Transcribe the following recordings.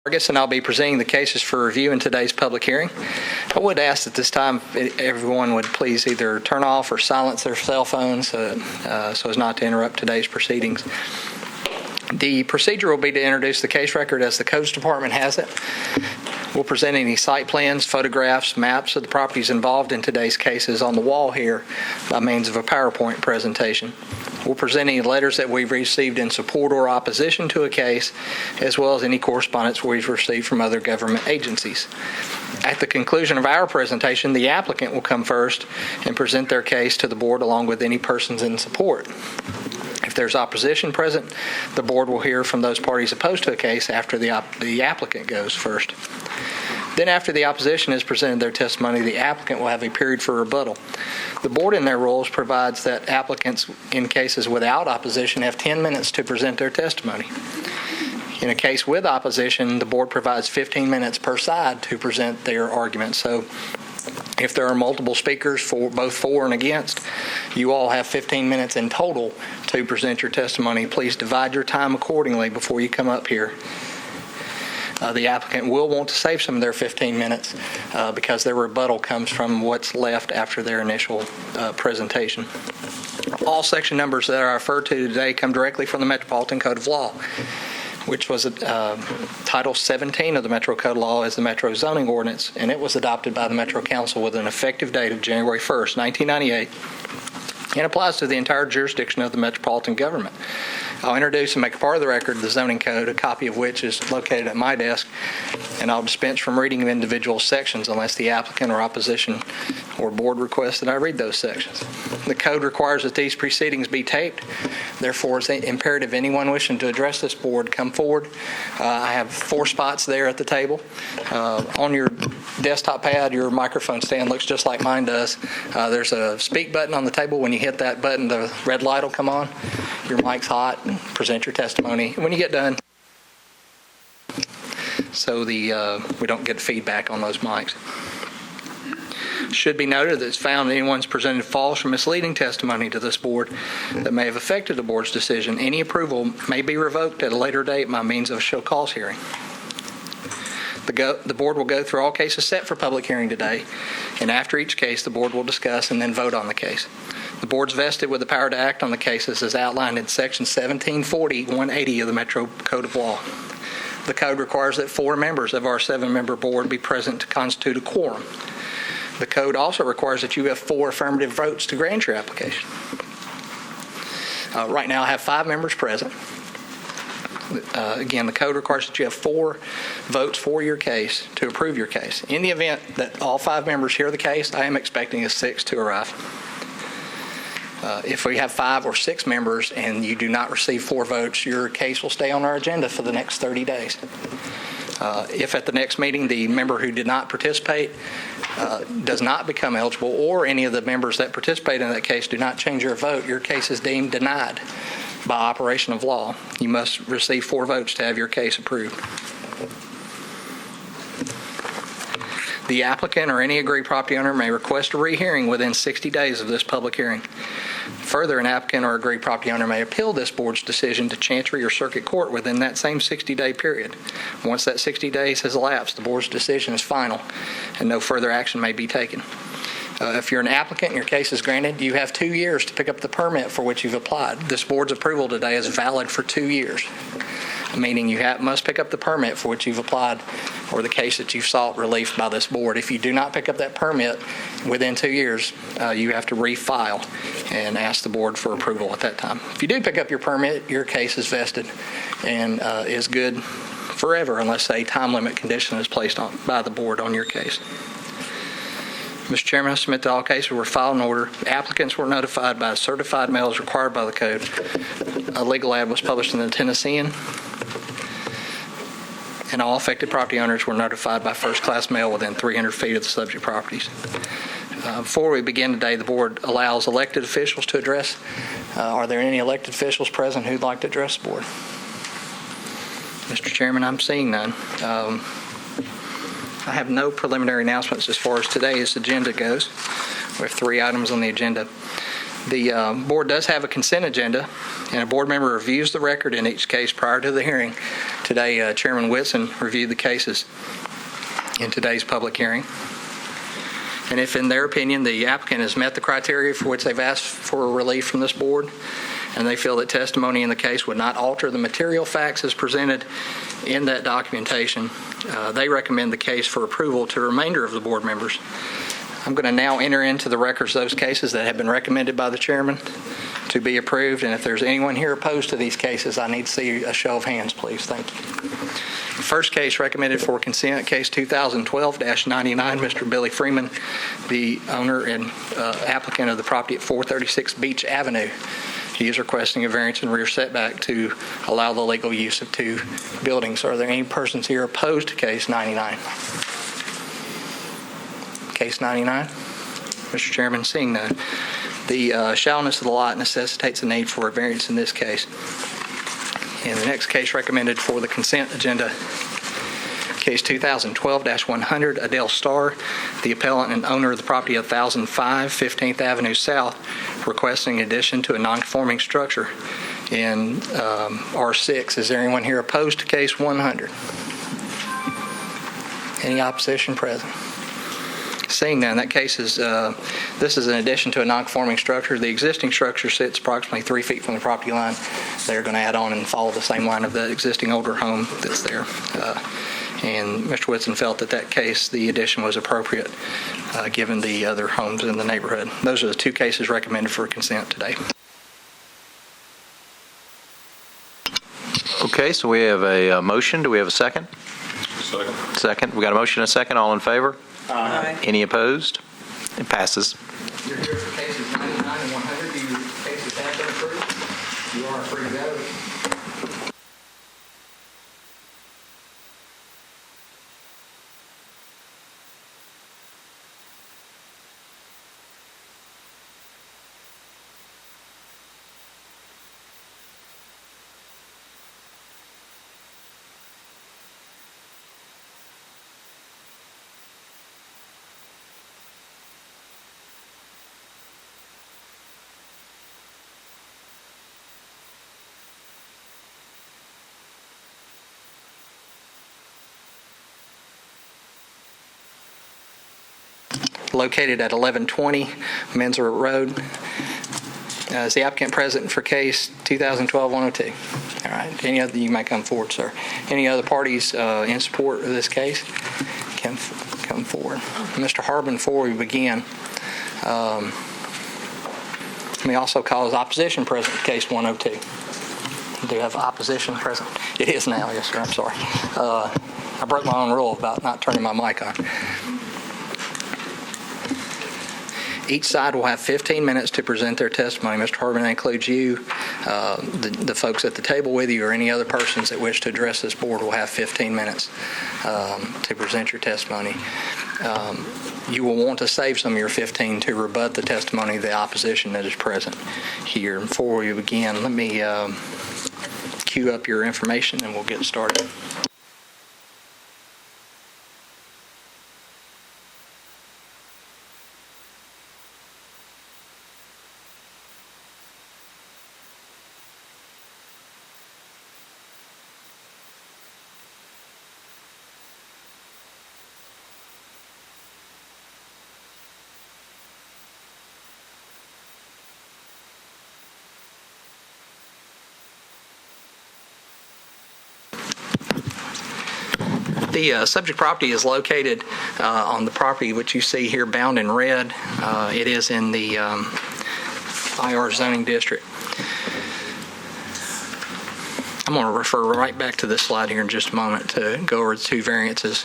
And I'll be presenting the cases for review in today's public hearing. I would ask at this time everyone would please either turn off or silence their cell phones so as not to interrupt today's proceedings. The procedure will be to introduce the case record as the Codes Department has it. We'll present any site plans, photographs, maps of the properties involved in today's cases on the wall here by means of a PowerPoint presentation. We'll present any letters that we've received in support or opposition to a case, as well as any correspondence we've received from other government agencies. At the conclusion of our presentation, the applicant will come first and present their case to the board along with any persons in support. If there's opposition present, the board will hear from those parties opposed to a case after the applicant goes first. Then after the opposition has presented their testimony, the applicant will have a period for rebuttal. The board in their rules provides that applicants in cases without opposition have 10 minutes to present their testimony. In a case with opposition, the board provides 15 minutes per side to present their argument. So if there are multiple speakers for both for and against, you all have 15 minutes in total to present your testimony. Please divide your time accordingly before you come up here. The applicant will want to save some of their 15 minutes because their rebuttal comes from what's left after their initial presentation. All section numbers that are referred to today come directly from the Metropolitan Code of Law, which was Title 17 of the Metro Code of Law as the Metro Zoning Ordinance, and it was adopted by the Metro Council with an effective date of January 1st, 1998, and applies to the entire jurisdiction of the metropolitan government. I'll introduce and make a part of the record the zoning code, a copy of which is located at my desk, and I'll dispense from reading of individual sections unless the applicant or opposition or board requests that I read those sections. The code requires that these proceedings be taped. Therefore, it's imperative anyone wishing to address this board come forward. I have 4 spots there at the table. On your desktop pad, your microphone stand looks just like mine does. There's a speak button on the table. When you hit that button, the red light will come on. Your mic's hot. Present your testimony when you get done, so we don't get feedback on those mics. Should be noted that it's found that anyone's presented false or misleading testimony to this board that may have affected the board's decision. Any approval may be revoked at a later date by means of a show cause hearing. The board will go through all cases set for public hearing today, and after each case, the board will discuss and then vote on the case. The board's vested with the power to act on the cases as outlined in Section 1740-180 of the Metro Code of Law. The code requires that 4 members of our 7-member board be present to constitute a quorum. The code also requires that you have 4 affirmative votes to grant your application. Right now, I have 5 members present. Again, the code requires that you have 4 votes for your case to approve your case. In the event that all 5 members hear the case, I am expecting a 6th to arrive. If we have 5 or 6 members and you do not receive 4 votes, your case will stay on our agenda for the next 30 days. If at the next meeting the member who did not participate does not become eligible, or any of the members that participate in that case do not change your vote, your case is deemed denied by operation of law. You must receive 4 votes to have your case approved. The applicant or any aggrieved property owner may request a rehearing within 60 days of this public hearing. Further, an applicant or aggrieved property owner may appeal this board's decision to Chancery or Circuit Court within that same 60-day period. Once that 60 days has elapsed, the board's decision is final and no further action may be taken. If you're an applicant and your case is granted, you have 2 years to pick up the permit for which you've applied. This board's approval today is valid for 2 years, meaning you must pick up the permit for which you've applied or the case that you've sought relief by this board. If you do not pick up that permit within 2 years, you have to refile and ask the board for approval at that time. If you do pick up your permit, your case is vested and is good forever unless a time limit condition is placed by the board on your case. Mr. Chairman, I submit that all cases were filed in order. Applicants were notified by certified mail as required by the code. A legal ad was published in the Tennessean, and all affected property owners were notified by first-class mail within 300 feet of the subject properties. Before we begin today, the board allows elected officials to address. Are there any elected officials present who'd like to address the board? Mr. Chairman, I'm seeing none. I have no preliminary announcements as far as today's agenda goes. We have 3 items on the agenda. The board does have a consent agenda, and a board member reviews the record in each case prior to the hearing to Today, Chairman Whitson reviewed the cases in today's public hearing. And if, in their opinion, the applicant has met the criteria for which they've asked for relief from this board, and they feel that testimony in the case would not alter the material facts as presented in that documentation, they recommend the case for approval to the remainder of the board members. I'm going to now enter into the records those cases that have been recommended by the chairman to be approved, and if there's anyone here opposed to these cases, I need to see a show of hands, please. Thank you. The first case recommended for consent, case 2012-99, Mr. Billy Freeman, the owner and applicant of the property at 436 Beach Avenue. He is requesting a variance and rear setback to allow the legal use of two buildings. Are there any persons here opposed to case 99? Case 99? Mr. Chairman, seeing none. The shallowness of the lot necessitates the need for a variance in this case. And the next case recommended for the consent agenda, case 2012-100, Adele Starr, the appellant and owner of the property at 1005 15th Avenue South, requesting addition to a non-conforming structure in R6. Is there anyone here opposed to case 100? Any opposition present? Seeing none, that case is, this is an addition to a non-conforming structure. The existing structure sits approximately 3 feet from the property line. They're going to add on and follow the same line of the existing older home that's there. And Mr. Whitson felt that that case, the addition was appropriate given the other homes in the neighborhood. Those are the two cases recommended for consent today. Okay, so we have a motion. Do we have a second? Second. Second. We got a motion and a second. All in favor? Aye. Any opposed? It passes. You're here for cases 99 and 100. Do you cases have been approved? You are free to go. Located at 1120 Menzer Road. Is the applicant present for case 2012-102? All right. Any other? You may come forward, sir. Any other parties in support of this case? Come forward. Mr. Harbin, before we begin, let me also call his opposition present for case 102. Do you have opposition present? It is now, yes, sir. I'm sorry. I broke my own rule about not turning my mic on. Each side will have 15 minutes to present their testimony. Mr. Harbin, that includes you, the folks at the table with you, or any other persons that wish to address this board will have 15 minutes to present your testimony. You will want to save some of your 15 to rebut the testimony of the opposition that is present here. Before we begin, let me queue up your information and we'll get started. The subject property is located on the property which you see here bound in red. It is in the IR zoning district. I'm going to refer right back to this slide here in just a moment to go over the two variances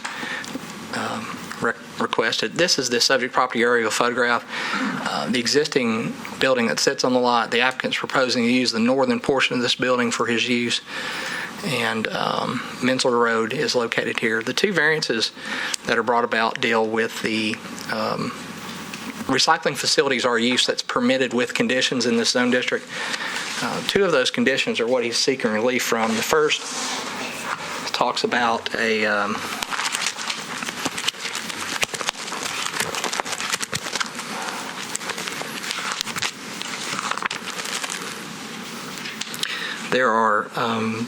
requested. This is the subject property aerial photograph. The existing building that sits on the lot, the applicant's proposing to use the northern portion of this building for his use, and Menzel Road is located here. The two variances that are brought about deal with the recycling facilities are use that's permitted with conditions in this zone district. Two of those conditions are what he's seeking relief from. The first talks about a There are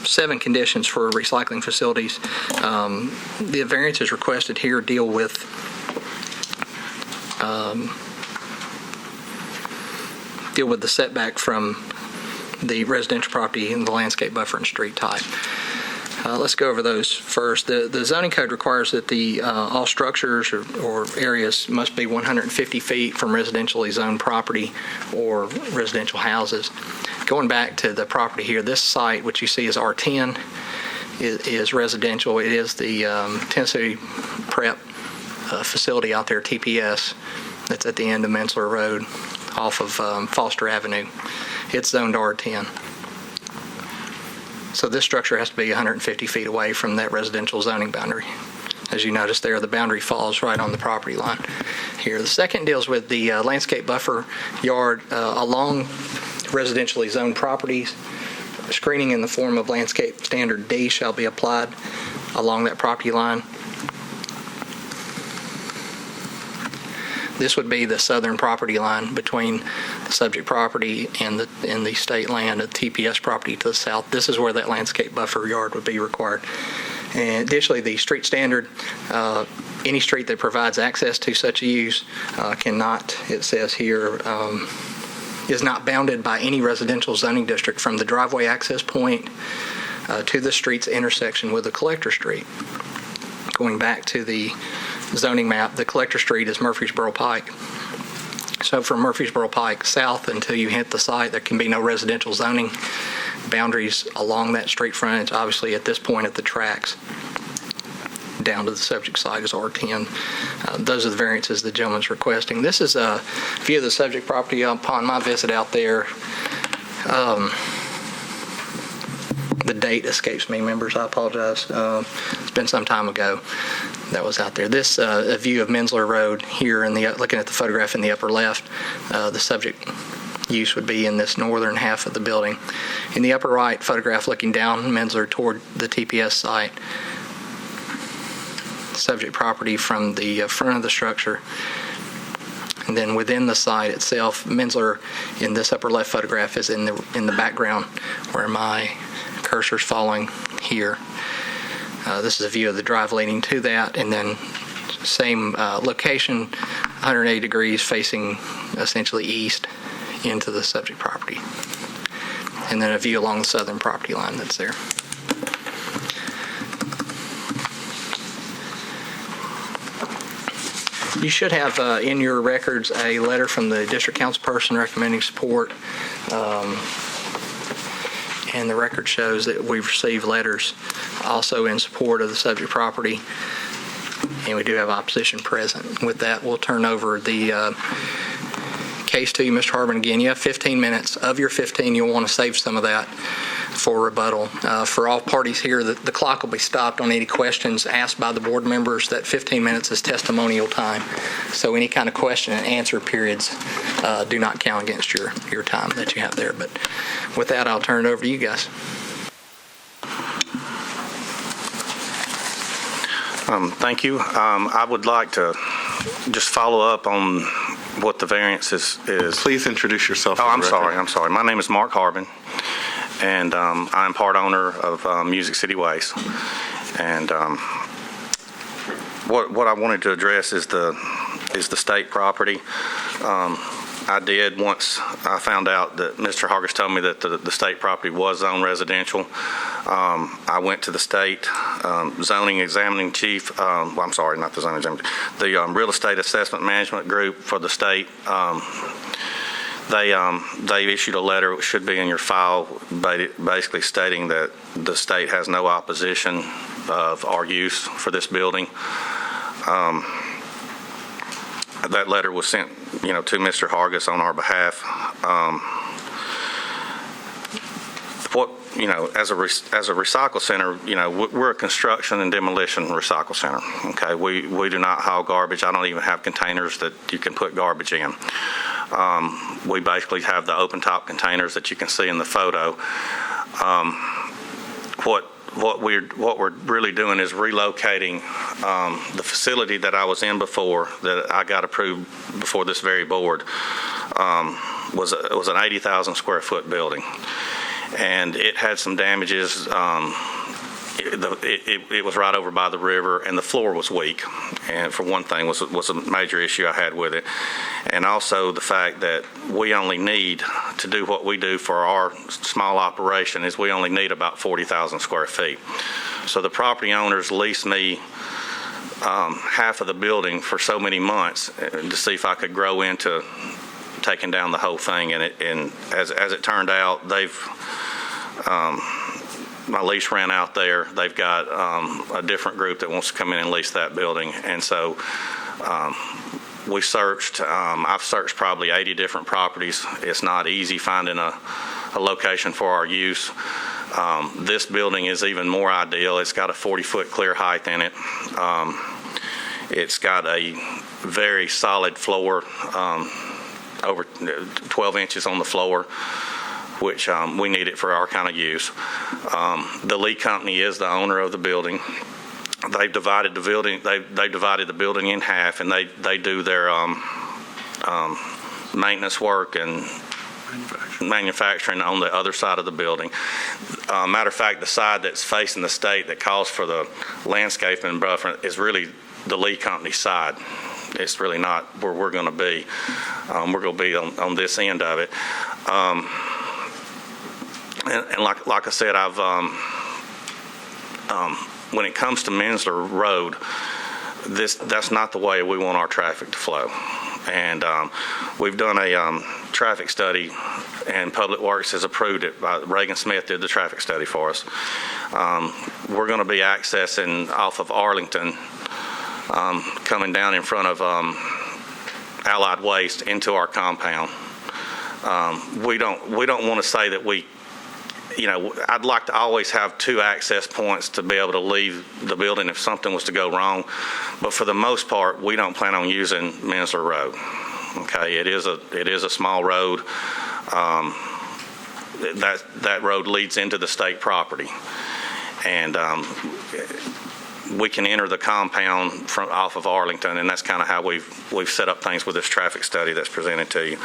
7 conditions for recycling facilities. The variances requested here deal with the setback from the residential property and the landscape buffer and street type. Let's go over those first. The zoning code requires that all structures or areas must be 150 feet from residentially zoned property or residential houses. Going back to the property here, this site, which you see is R10, is residential. It is the Tennessee Prep facility out there, TPS, that's at the end of Mensler Road off of Foster Avenue. It's zoned R10. So this structure has to be 150 feet away from that residential zoning boundary. As you notice there, the boundary falls right on the property line here. The second deals with the landscape buffer yard along residentially zoned properties. Screening in the form of landscape standard D shall be applied along that property line. This would be the southern property line between the subject property and the state land of TPS property to the south. This is where that landscape buffer yard would be required. And additionally, the street standard, any street that provides access to such a use cannot, it says here, is not bounded by any residential zoning district from the driveway access point to the street's intersection with the collector street. Going back to the zoning map, the collector street is Murfreesboro Pike. So from Murfreesboro Pike south until you hit the site, there can be no residential zoning boundaries along that street frontage. Obviously, at this point at the tracks, down to the subject site is R10. Those are the variances the gentleman's requesting. This is a view of the subject property upon my visit out there. The date escapes me, members. I apologize. It's been some time ago that was out there. This a view of Mensler Road here, looking at the photograph in the upper left. The subject use would be in this northern half of the building. In the upper right photograph, looking down Mensler toward the TPS site. Subject property from the front of the structure. And then within the site itself, Mensler in this upper left photograph is in the background where my cursor's following here. This is a view of the drive leading to that, and then same location, 180 degrees facing essentially east into the subject property. And then a view along the southern property line that's there. You should have in your records a letter from the district councilperson recommending support. And the record shows that we've received letters also in support of the subject property, and we do have opposition present. With that, we'll turn over the case to you, Mr. Harbin. Again, you have 15 minutes. Of your 15, you'll want to save some of that for rebuttal. For all parties here, the clock will be stopped on any questions asked by the board members. That 15 minutes is testimonial time. So any kind of question and answer periods do not count against your time that you have there. But with that, I'll turn it over to you guys. Thank you. I would like to just follow up on what the variance is. Please introduce yourself. Oh, I'm sorry. My name is Mark Harbin, and I'm part owner of Music City Waste. And what I wanted to address is the state property. I did, once I found out that Mr. Hargis told me that the state property was zoned residential, I went to the state zoning examining chief, I'm sorry, not the zoning examining, the real estate assessment management group for the state. They issued a letter, which should be in your file, basically stating that the state has no opposition of our use for this building. That letter was sent, to Mr. Hargis on our behalf. As a recycle center, we're a construction and demolition recycle center. Okay, we do not haul garbage. I don't even have containers that you can put garbage in. We basically have the open top containers that you can see in the photo. What we're really doing is relocating the facility that I was in before, that I got approved before this very board, was an 80,000 square foot building. and it had some damages. It was right over by the river, and the floor was weak. And for one thing, was a major issue I had with it. And also the fact that we only need to do what we do for our small operation is we only need about 40,000 square feet. So the property owners leased me half of the building for so many months to see if I could grow into taking down the whole thing. And as it turned out, my lease ran out there. They've got a different group that wants to come in and lease that building. And so we searched. I've searched probably 80 different properties. It's not easy finding a location for our use. This building is even more ideal. It's got a 40-foot clear height in it. It's got a very solid floor, over 12 inches on the floor, which we need it for our kind of use. The lead company is the owner of the building. They've divided the building. They divided the building in half, and they do their maintenance work and manufacturing on the other side of the building. Matter of fact, the side that's facing the state that calls for the landscaping buffer is really the lead company's side. It's really not where we're going to be. We're going to be on this end of it. And like I said, I've when it comes to Mensler Road, that's not the way we want our traffic to flow. And we've done a traffic study, and Public Works has approved it. Reagan Smith did the traffic study for us. We're going to be accessing off of Arlington, coming down in front of Allied Waste into our compound. We don't want to say that I'd like to always have two access points to be able to leave the building if something was to go wrong. But for the most part, we don't plan on using Mensler Road. Okay, it is a small road. That road leads into the state property, and we can enter the compound off of Arlington, and that's kind of how we've set up things with this traffic study that's presented to you.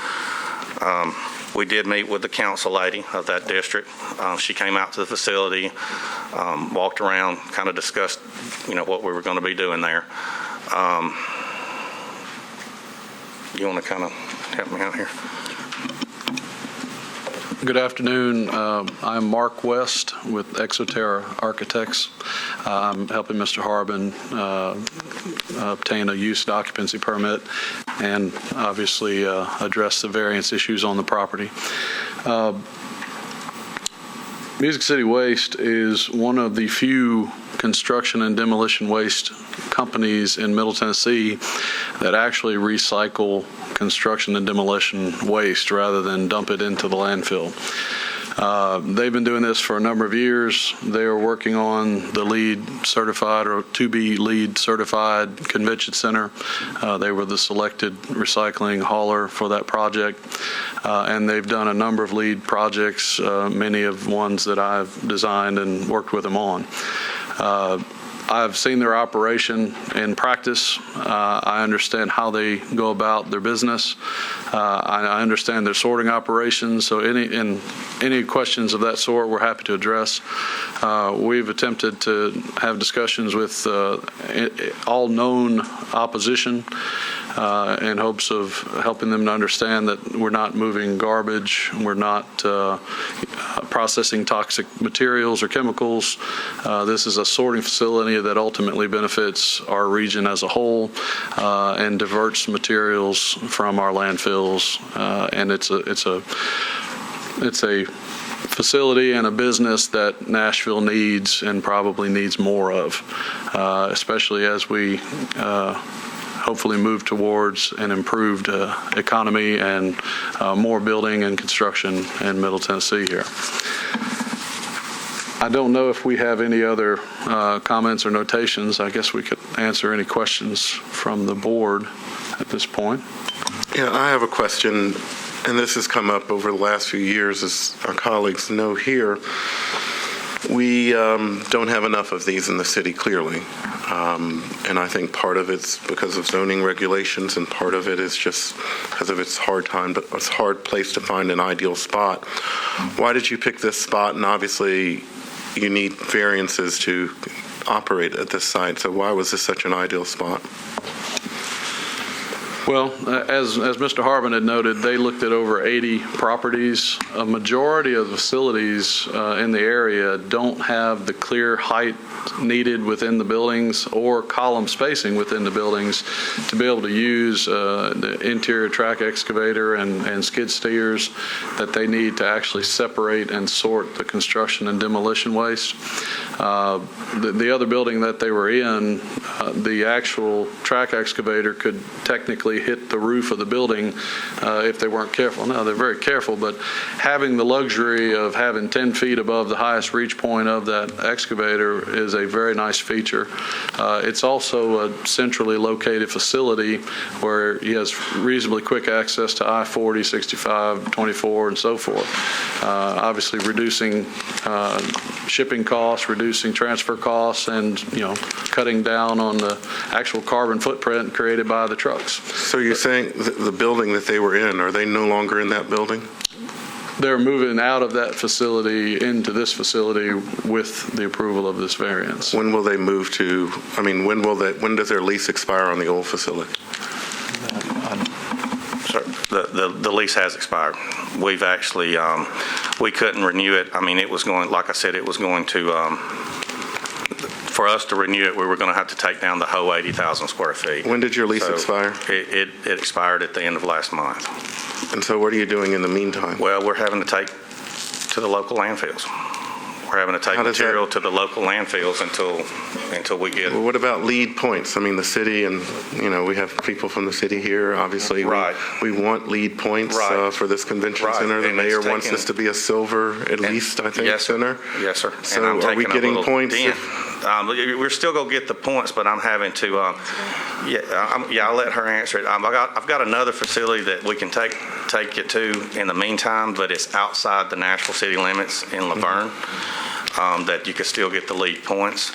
We did meet with the council lady of that district. She came out to the facility, walked around, kind of discussed, what we were going to be doing there. You want to kind of help me out here? Good afternoon. I'm Mark West with Exoterra Architects. I'm helping Mr. Harbin obtain a use and occupancy permit and obviously address the variance issues on the property. Music City Waste is one of the few construction and demolition waste companies in Middle Tennessee that actually recycle construction and demolition waste rather than dump it into the landfill. They've been doing this for a number of years. They are working on the LEED certified or to be LEED certified convention center. They were the selected recycling hauler for that project. And they've done a number of LEED projects, many of ones that I've designed and worked with them on. I've seen their operation in practice. I understand how they go about their business. I understand their sorting operations. So any questions of that sort, we're happy to address. We've attempted to have discussions with all known opposition in hopes of helping them to understand that we're not moving garbage, we're not processing toxic materials or chemicals. This is a sorting facility that ultimately benefits our region as a whole and diverts materials from our landfills. And it's a facility and a business that Nashville needs and probably needs more of, especially as we hopefully move towards an improved economy and more building and construction in Middle Tennessee here. I don't know if we have any other comments or notations. I guess we could answer any questions from the board at this point. Yeah, I have a question, and this has come up over the last few years, as our colleagues know here. We don't have enough of these in the city, clearly. And I think part of it's because of zoning regulations, and part of it is just because of its hard time, but it's a hard place to find an ideal spot. Why did you pick this spot? And obviously, you need variances to operate at this site, so why was this such an ideal spot? Well, as Mr. Harbin had noted, they looked at over 80 properties. A majority of the facilities in the area don't have the clear height needed within the buildings or column spacing within the buildings to be able to use the interior track excavator and skid steers that they need to actually separate and sort the construction and demolition waste. The other building that they were in, the actual track excavator could technically hit the roof of the building if they weren't careful. Now, they're very careful, but having the luxury of having 10 feet above the highest reach point of that excavator is a very nice feature. It's also a centrally located facility where he has reasonably quick access to I-40, 65, 24, and so forth. Obviously, reducing shipping costs, reducing transfer costs, and cutting down on the actual carbon footprint created by the trucks. So you're saying the building that they were in, are they no longer in that building? They're moving out of that facility into this facility with the approval of this variance. When will they move to, when does their lease expire on the old facility? Sir, the lease has expired. We've actually, we couldn't renew it. It was going, like I said, it was going to, for us to renew it, we were going to have to take down the whole 80,000 square feet. When did your lease expire? It expired at the end of last month. And so what are you doing in the meantime? Well, we're having to take to the local landfills. We're having to take material to the local landfills until we get. Well, what about lead points? The city, and we have people from the city here. Obviously, right. we want lead points for this convention center. The mayor wants this to be a silver, at least, I think, yes, center. Yes, sir. So are we getting points? We're still going to get the points, but I'm having to. I'll let her answer it. I've got another facility that we can take it to in the meantime, but it's outside the Nashville city limits in Laverne. That you could still get the lead points.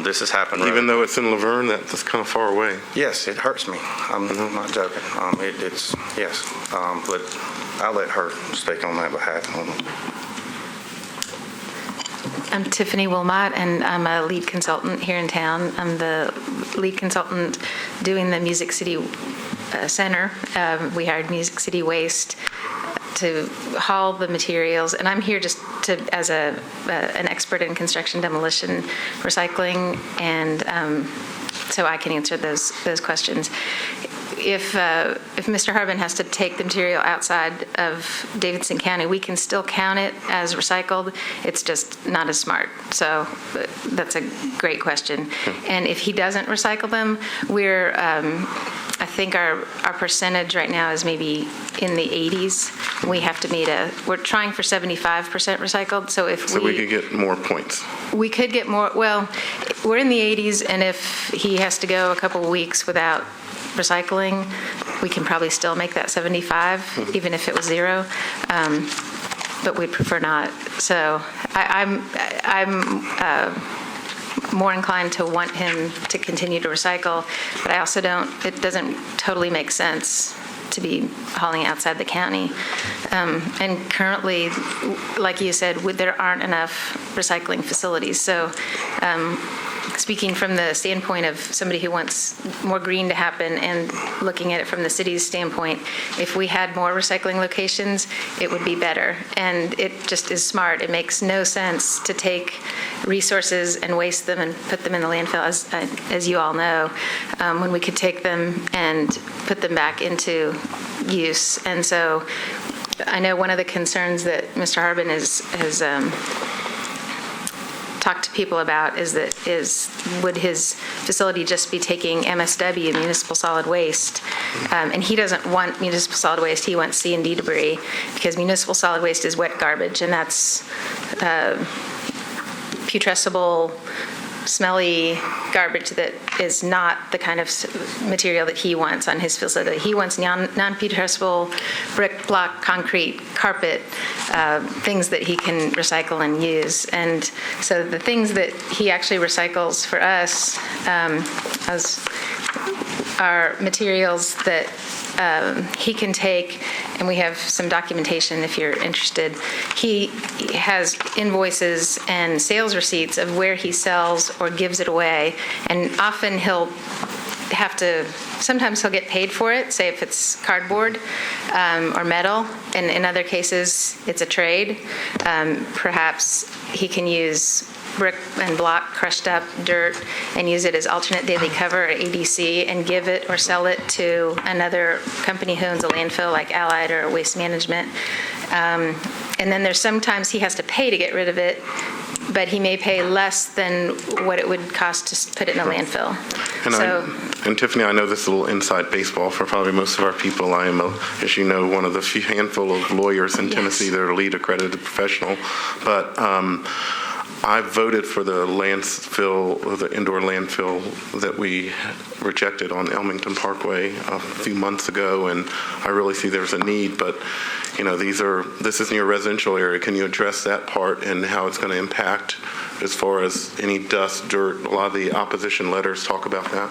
This has happened. Even though it's in Laverne, that's kind of far away. Yes, it hurts me. I'm not joking. It's yes, but I'll let her speak on that behalf. I'm Tiffany Wilmot, and I'm a lead consultant here in town. I'm the lead consultant doing the Music City Center. We hired Music City Waste to haul the materials, and I'm here just as an expert in construction, demolition, recycling, and so I can answer those questions. If Mr. Harbin has to take the material outside of Davidson County, we can still count it as recycled. It's just not as smart. So that's a great question. And if he doesn't recycle them, we're I think our percentage right now is maybe in the 80s. We have to meet we're trying for 75% recycled. So we could get more points. We could get more. Well, we're in the 80s, and if he has to go a couple of weeks without recycling, we can probably still make that 75, even if it was 0. But we'd prefer not. So I'm more inclined to want him to continue to recycle, but I also it doesn't totally make sense to be hauling outside the county. And currently, like you said, there aren't enough recycling facilities. So speaking from the standpoint of somebody who wants more green to happen and looking at it from the city's standpoint, if we had more recycling locations, it would be better. And it just is smart. It makes no sense to take resources and waste them and put them in the landfill, as you all know, when we could take them and put them back into use. And so I know one of the concerns that Mr. Harbin has talked to people about is would his facility just be taking MSW, municipal solid waste? And he doesn't want municipal solid waste. He wants C&D debris, because municipal solid waste is wet garbage, and that's putrescible smelly garbage that is not the kind of material that he wants on his facility. He wants non-putrescible brick, block, concrete, carpet, things that he can recycle and use. And so the things that he actually recycles for us are materials that he can take, and we have some documentation if you're interested. He has invoices and sales receipts of where he sells or gives it away, and often sometimes he'll get paid for it, say if it's cardboard or metal, and in other cases it's a trade. Perhaps he can use brick and block, crushed up dirt, and use it as alternate daily cover or ADC and give it or sell it to another company who owns a landfill like Allied or Waste Management. And then there's sometimes he has to pay to get rid of it, but he may pay less than what it would cost to put it in a landfill. And Tiffany, I know this is a little inside baseball for probably most of our people. I am, as you know, one of the handful of lawyers in Tennessee that are lead accredited professional. But I voted for the landfill, the indoor landfill that we rejected on Elmington Parkway a few months ago, and I really see there's a need. But this is near a residential area. Can you address that part and how it's going to impact as far as any dust, dirt? A lot of the opposition letters talk about that.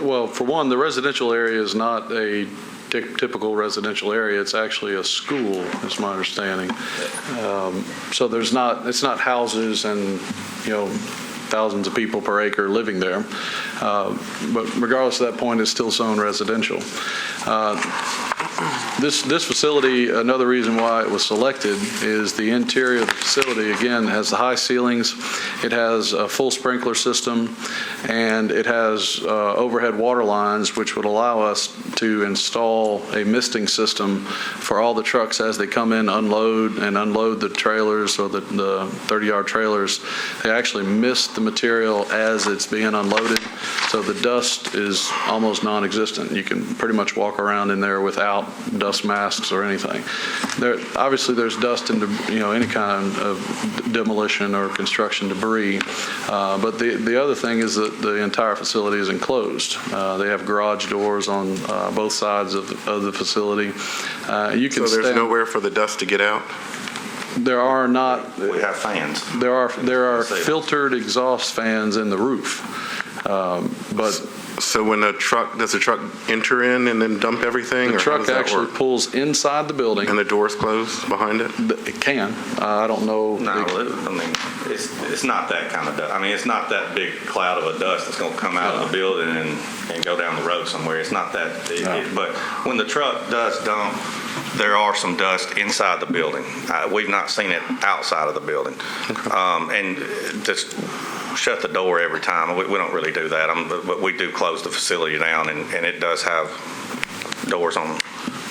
Well, for one, the residential area is not a typical residential area. It's actually a school, is my understanding. So it's not houses and, thousands of people per acre living there. But regardless of that point, it's still zoned residential. This facility, another reason why it was selected is the interior of the facility, again, has the high ceilings, it has a full sprinkler system, and it has overhead water lines, which would allow us to install a misting system for all the trucks as they come in, unload the trailers or the 30-yard trailers. They actually mist the material as it's being unloaded, so the dust is almost non-existent. You can pretty much walk around in there without dust masks or anything. Obviously, there's dust into any kind of demolition or construction debris, but the other thing is that the entire facility is enclosed. They have garage doors on both sides of the facility. So there's nowhere for the dust to get out? There are not. We have fans. There are filtered exhaust fans in the roof, but. So when does a truck enter in and then dump everything? The truck actually pulls inside the building. And the door's closed behind it? It can. I don't know. No, it's not that kind of dust. I mean, it's not that big cloud of a dust that's going to come out of the building and go down the road somewhere. It's not that. But when the truck does dump, there are some dust inside the building. We've not seen it outside of the building. Okay. And just shut the door every time. We don't really do that, but we do close the facility down, and it does have doors on.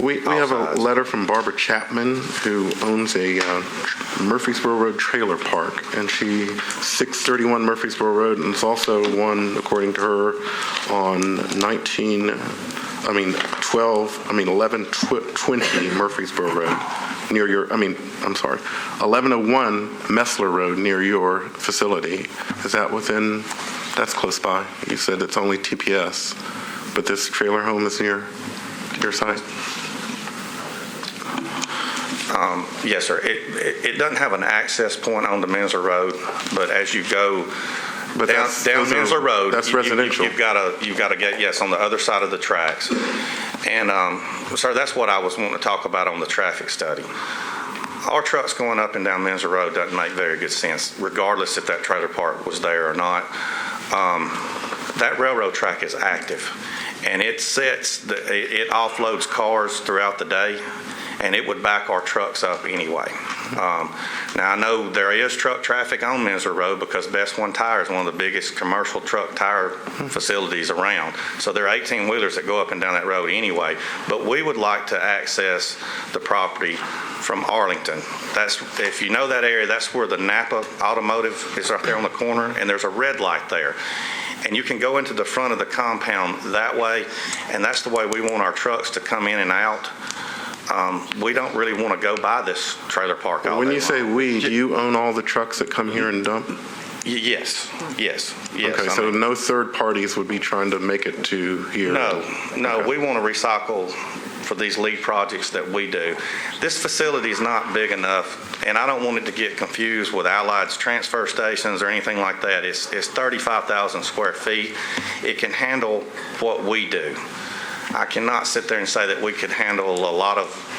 We have a letter from Barbara Chapman, who owns a Murfreesboro Road trailer park, and 631 Murfreesboro Road, and it's also one, according to her, on 1120 Murfreesboro Road. Near your, 1101 Messler Road near your facility. Is that that's close by? You said it's only TPS, but this trailer home is near your site? Yes, sir. It doesn't have an access point on the Mensler Road, but as you go down Mensler Road, that's residential. You've got to get, yes, on the other side of the tracks. And, sir, that's what I was wanting to talk about on the traffic study. Our trucks going up and down Mensler Road doesn't make very good sense, regardless if that trailer park was there or not. That railroad track is active, and it offloads cars throughout the day, and it would back our trucks up anyway. Now, I know there is truck traffic on Mensler Road because Best One Tire is one of the biggest commercial truck tire facilities around. So there are 18-wheelers that go up and down that road anyway. But we would like to access the property from Arlington. If you know that area, that's where the Napa Automotive is, right there on the corner, and there's a red light there. And you can go into the front of the compound that way, and that's the way we want our trucks to come in and out we don't really want to go by this trailer park all When day you say long. we, do you own all the trucks that come here and dump? Yes. Okay, so no third parties would be trying to make it to here? No, Okay. we want to recycle for these lead projects that we do. This facility is not big enough, and I don't want it to get confused with Allied's transfer stations or anything like that. It's 35,000 square feet. It can handle what we do. I cannot sit there and say that we could handle a lot of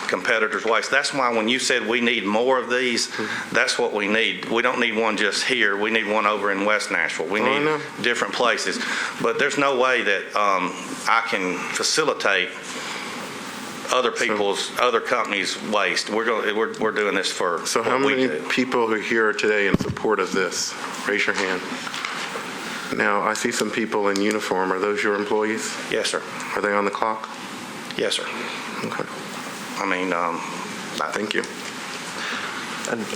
competitors' waste. That's why when you said we need more of these, that's what we need. We don't need one just here. We need one over in West Nashville. We need different places. But there's no way that I can facilitate other people's, other companies' waste. We're doing this for So how what we many do. people are here today in support of this? Raise your hand. Now, I see some people in uniform. Are those your employees? Yes, sir. Are they on the clock? Yes, sir. Okay, I mean, thank you. And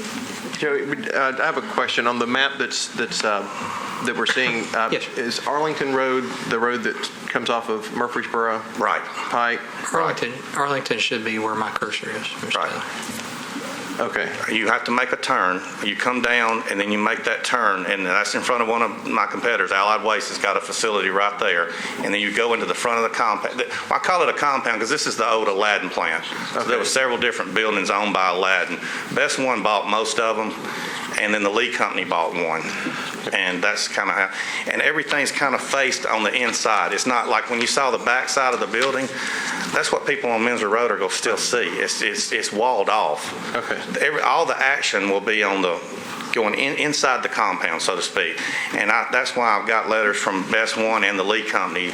Joey, I have a question on the map that we're seeing. Yes. Is Arlington Road the road that comes off of Murfreesboro right. Pike? Arlington should be where my cursor is, Mr. Right. Taylor. Okay. You have to make a turn. You come down, and then you make that turn, and that's in front of one of my competitors. Allied Waste has got a facility right there, and then you go into the front of the compound. I call it a compound because this is the old Aladdin plant. So there were several different buildings owned by Aladdin. Best One bought most of them, and then the Lee Company bought one. And that's kind of how, and everything's kind of faced on the inside. It's not like when you saw the back side of the building, that's what people on Minzer Road are going to still see. It's walled off. Okay. All the action will be on the going inside the compound, so to speak. And that's why I've got letters from Best One and the Lee Company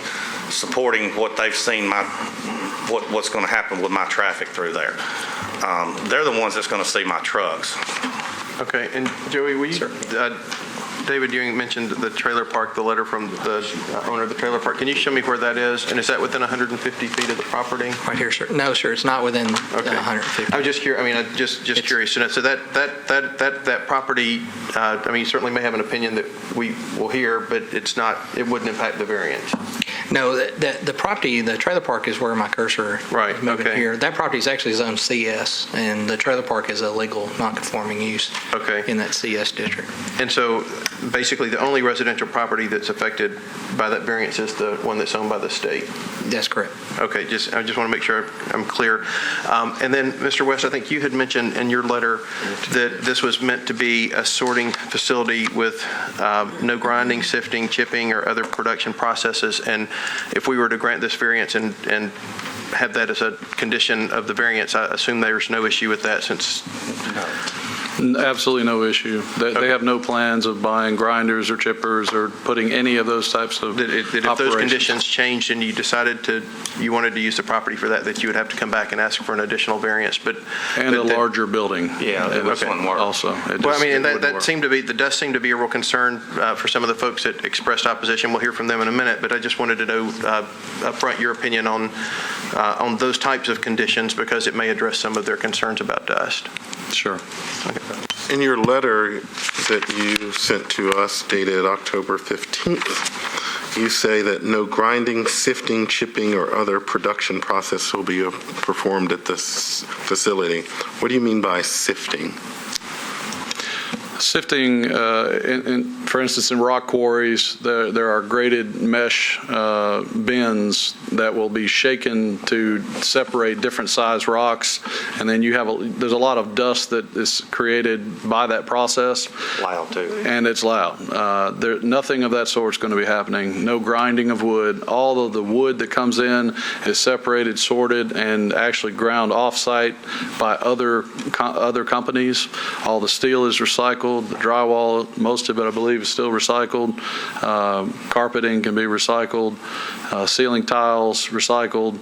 supporting what they've seen what's going to happen with my traffic through there. They're the ones that's going to see my trucks. Okay. And Joey, will you, David, you mentioned the trailer park, the letter from the owner of the trailer park. Can you show me where that is? And is that within 150 feet of the property? Right here, sir. No, sir, it's not within Okay. 150. I'm just curious. I mean, I'm just curious to know. So that property, I mean, you certainly may have an opinion that we will hear, but it's not. It wouldn't impact the variance. No, the property, the trailer park is where my cursor Right, is moving okay. here. That property is actually zone CS, and the trailer park is a legal, non-conforming use Okay. in that CS district. And so basically the only residential property that's affected by that variance is the one that's owned by the state. That's correct. Okay, I just want to make sure I'm clear. And then, Mr. West, I think you had mentioned in your letter that this was meant to be a sorting facility with no grinding, sifting, chipping, or other production processes. And if we were to grant this variance and have that as a condition of the variance, I assume there's no issue with that since... Absolutely no issue. They have no plans of buying grinders or chippers or putting any of those types of That if those operations. conditions changed and you decided you wanted to use the property for that you would have to come back and ask for an additional variance, but... And a that- larger building. Yeah, this wouldn't work. Also. Well, I mean, and that does seem to be a real concern for some of the folks that expressed opposition. We'll hear from them in a minute, but I just wanted to know upfront your opinion on those types of conditions because it may address some of their concerns about dust. Sure. In your letter that you sent to us dated October 15th, you say that no grinding, sifting, chipping, or other production process will be performed at this facility. What do you mean by sifting? Sifting, for instance, in rock quarries, there are graded mesh bins that will be shaken to separate different size rocks, and then there's a lot of dust that is created by that process. Loud, too. And it's loud. Nothing of that sort is going to be happening. No grinding of wood. All of the wood that comes in is separated, sorted, and actually ground off-site by other companies. All the steel is recycled. The drywall, most of it, I believe, is still recycled. Carpeting can be recycled. Ceiling tiles, recycled.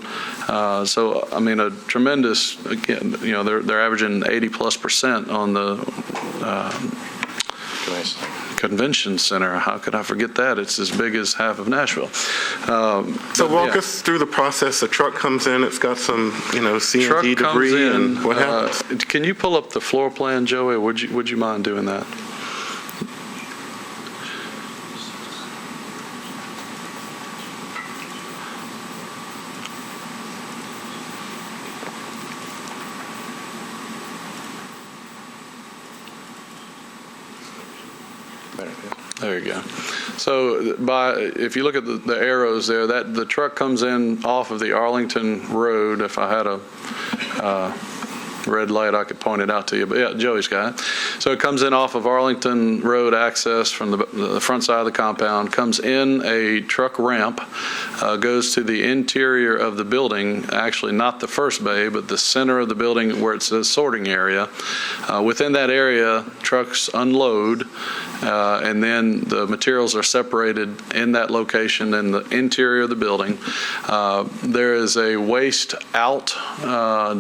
So, I mean, a tremendous, again, they're averaging 80+% on the convention center. How could I forget that? It's as big as half of Nashville. So walk us through the process. A truck comes in, it's got some, CNT debris, and what happens? Can you pull up the floor plan, Joey? Would you mind doing that? There you go. So if you look at the arrows there, that the truck comes in off of the Arlington Road. If I had a red light, I could point it out to you. But yeah, Joey's got it. So it comes in off of Arlington Road access from the front side of the compound, comes in a truck ramp, goes to the interior of the building, actually not the first bay, but the center of the building where it says sorting area. Within that area, trucks unload, and then the materials are separated in that location in the interior of the building. There is a waste out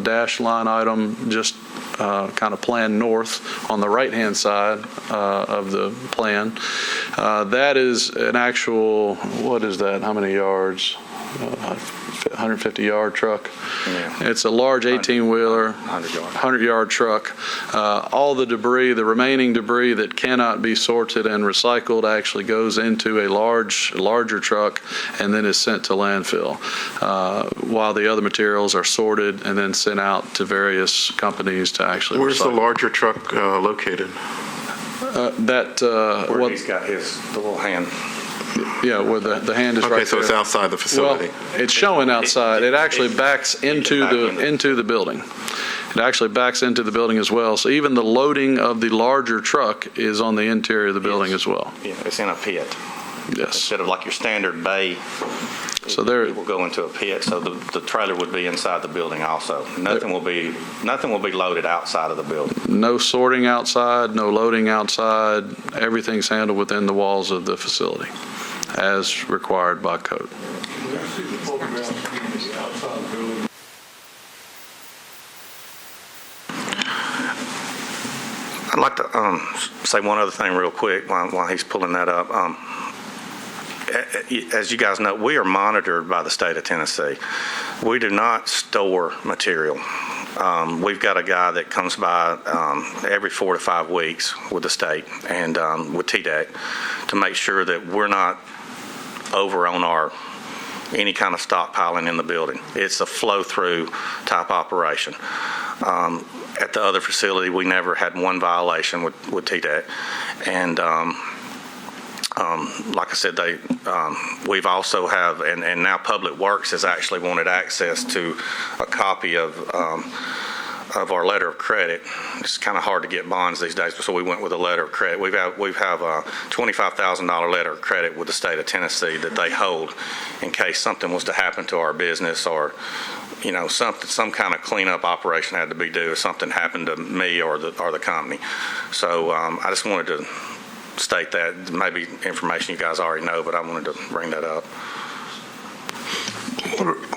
dash line item just kind of plan north on the right-hand side of the plan. That is an actual, what is that? How many yards? 150-yard truck. Yeah. It's a large 18-wheeler, 100-yard truck. All the debris, the remaining debris that cannot be sorted and recycled actually goes into a larger truck and then is sent to landfill, while the other materials are sorted and then sent out to various companies to actually Where's recycle. the larger truck located? Where he's got the little hand. Yeah, where the hand is right there. Okay, so it's outside the facility. Well, it's showing outside. It actually backs into the building. It actually backs into the building as well. So even the loading of the larger truck is on the interior of the building as well. Yeah, it's in a pit. Yes. Instead of like your standard bay, so there it will go into a pit. So the trailer would be inside the building also. Nothing will be loaded outside of the building. No sorting outside, no loading outside. Everything's handled within the walls of the facility, as required by code. I'd like to say one other thing real quick while he's pulling that up. As you guys know, we are monitored by the state of Tennessee. We do not store material. We've got a guy that comes by every 4 to 5 weeks with the state and with TDEC to make sure that we're not over on any kind of stockpiling in the building. It's a flow-through type operation. At the other facility, we never had one violation with TDEC. And like I said, we've also have, and now Public Works has actually wanted access to a copy of our letter of credit. It's kind of hard to get bonds these days, so we went with a letter of credit. We have a $25,000 letter of credit with the state of Tennessee that they hold in case something was to happen to our business, or some kind of cleanup operation had to be due if something happened to me or the company. So I just wanted to state that. Maybe information you guys already know, but I wanted to bring that up.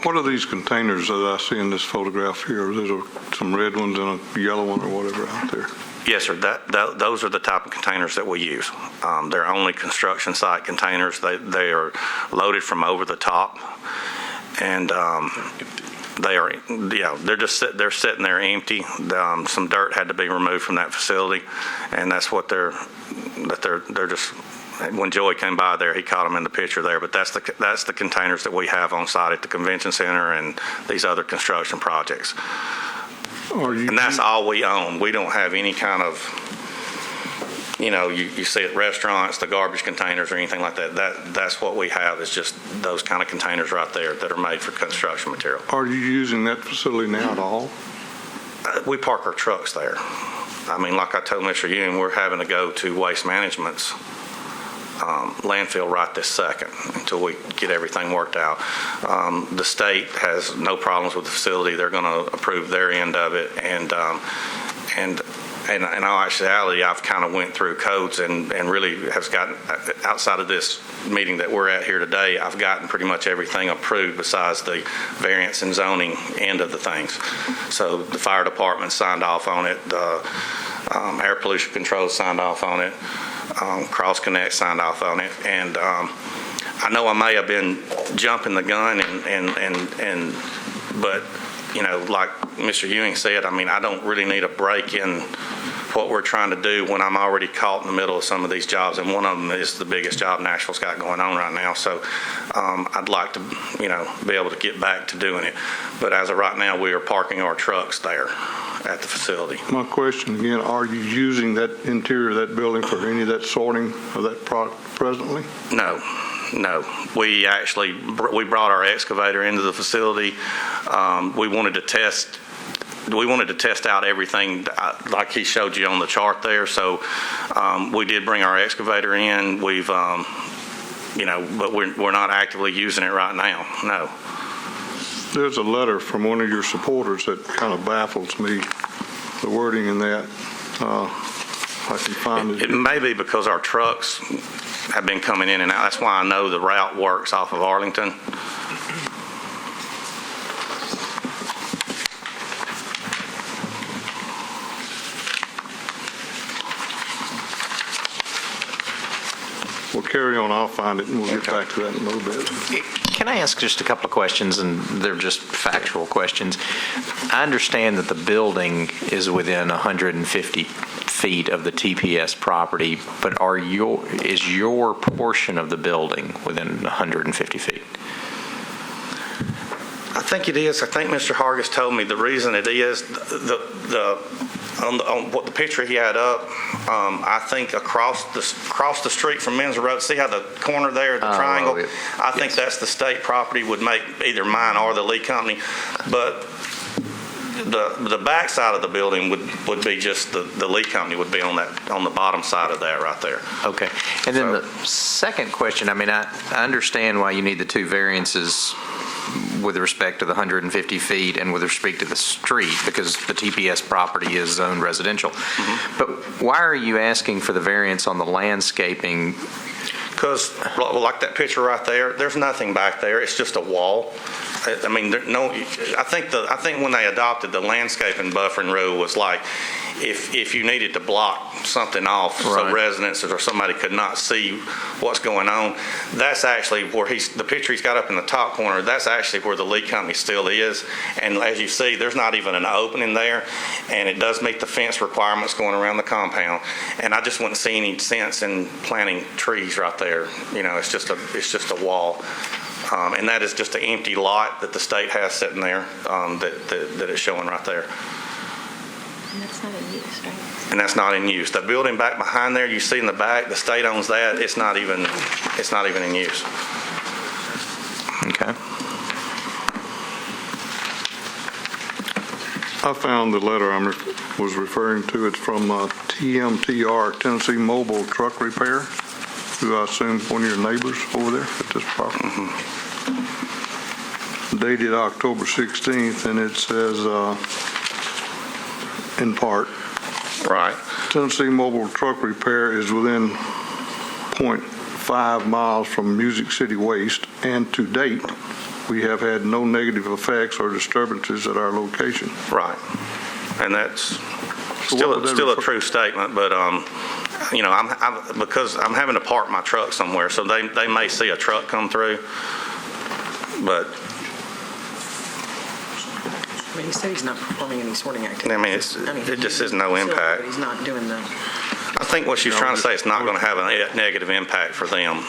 What are these containers that I see in this photograph here? There's some red ones and a yellow one or whatever out there. Yes, sir. Those are the type of containers that we use. They're only construction site containers. They are loaded from over the top, and they're sitting there empty. Some dirt had to be removed from that facility, and that's what they're just. When Joey came by there, he caught them in the picture there. But that's the containers that we have on site at the convention center and these other construction projects. And that's all we own. We don't have any kind of, you see at restaurants, the garbage containers or anything like that. That's what we have, is just those kind of containers right there that are made for construction material. Are you using that facility now at all? We park our trucks there. I mean, like I told Mr. Ewing, we're having to go to Waste Management's landfill right this second until we get everything worked out. The state has no problems with the facility. They're going to approve their end of it, and in all actuality, I've kind of went through codes and really have gotten, outside of this meeting that we're at here today, I've gotten pretty much everything approved besides the variance and zoning end of the things. So the fire department signed off on it, the air pollution control signed off on it, Cross Connect signed off on it, and I know I may have been jumping the gun, but like Mr. Ewing said, I mean, I don't really need a break in what we're trying to do when I'm already caught in the middle of some of these jobs, and one of them is the biggest job Nashville's got going on right now. So I'd like to, be able to get back to doing it. But as of right now, we are parking our trucks there, at the facility. My question again, are you using that interior of that building for any of that sorting of that product presently? No. We brought our excavator into the facility. We wanted to test out everything like he showed you on the chart there. So we did bring our excavator in. We've, but we're not actively using it right now. No. There's a letter from one of your supporters that kind of baffles me, the wording in that. I can find it. It may be because our trucks have been coming in and out. That's why I know the route works off of Arlington. We'll carry on. I'll find it, and we'll get back to that in a little bit. Can I ask just a couple of questions, and they're just factual questions? I understand that the building is within 150 feet of the TPS property, but is your portion of the building within 150 feet? I think it is. I think Mr. Hargis told me the reason it is on what the picture he had up. I think across the street from Men's Road. See how the corner there, the triangle. I think that's the state property. Would make either mine or the Lee Company, but the back side of the building would be just the Lee Company would be on the bottom side of that right there. Okay. And then the second question. I mean, I understand why you need the two variances with respect to the 150 feet and with respect to the street, because the TPS property is zoned residential. Mm-hmm. But why are you asking for the variance on the landscaping? Because, like that picture right there, there's nothing back there. It's just a wall. I mean, I think when they adopted the landscaping buffering rule was like, if you needed to block something off so residents or somebody could not see what's going on, that's actually where the picture he's got up in the top corner, that's actually where the Lee Company still is. And as you see, there's not even an opening there, and it does meet the fence requirements going around the compound. And I just wouldn't see any sense in planting trees right there. It's just a wall. And that is just an empty lot that the state has sitting there that it's showing right there. And that's not in use, right? And that's not in use. The building back behind there, you see in the back, the state owns that. It's not even in use. Okay. I found the letter I was referring to. It's from TMTR, Tennessee Mobile Truck Repair, who I assume one of your neighbors over there at this property. Mm-hmm. Dated October 16th, and it says, in part, Right. Tennessee Mobile Truck Repair is within 0.5 miles from Music City Waste, and to date, we have had no negative effects or disturbances at our location. Right. And that's So still a true statement, but because I'm having to park my truck somewhere, so they may see a truck come through, but I mean, he said he's not performing any sorting activity. I mean, it just is no impact. But he's not doing the. I think what she's trying to say, it's not going to have a negative impact for them.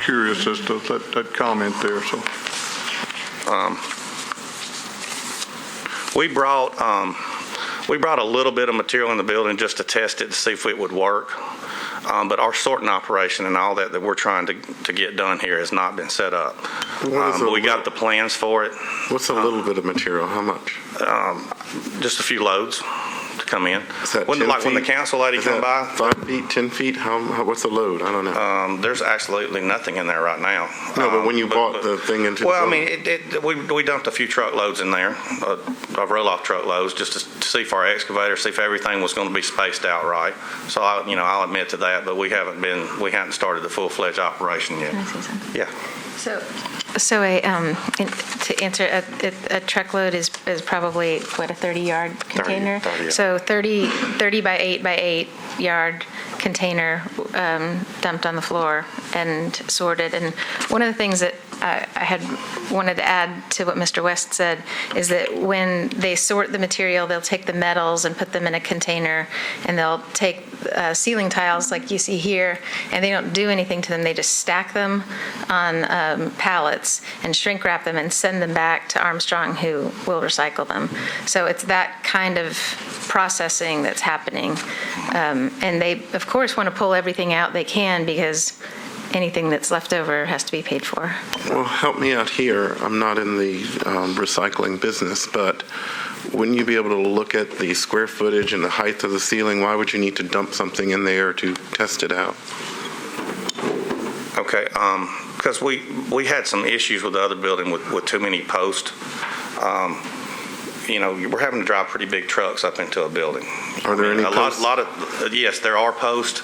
Curious as to that comment there. So we brought a little bit of material in the building just to test it to see if it would work. But our sorting operation and all that we're trying to get done here has not been set up. We got the plans for it. What's a little bit of material? How much? Just a few loads to come in. Is that when 10 the feet? council lady come by. 5 feet, 10 feet? What's the load? I don't know. There's absolutely nothing in there right now. No, but when you bought the thing into the building. we dumped a few truckloads in there, of roll-off truckloads, just to see if our excavator, see if everything was going to be spaced out right. So I'll admit to that, but we haven't started the full-fledged operation yet. Can I say something? Yeah. So to answer, a truckload is probably, what, a 30-yard container? 30, yeah. So 30 by 8 by 8 yard container dumped on the floor and sorted. And one of the things that I had wanted to add to what Mr. West said is that when they sort the material, they'll take the metals and put them in a container, and they'll take ceiling tiles like you see here, and they don't do anything to them. They just stack them on pallets and shrink wrap them and send them back to Armstrong, who will recycle them. So it's that kind of processing that's happening. And they, of course, want to pull everything out they can because anything that's left over has to be paid for. Well, help me out here. I'm not in the recycling business, but wouldn't you be able to look at the square footage and the height of the ceiling? Why would you need to dump something in there to test it out? Okay, because we had some issues with the other building with too many posts. We're having to drive pretty big trucks up into a building. Are there any posts? Yes, there are posts.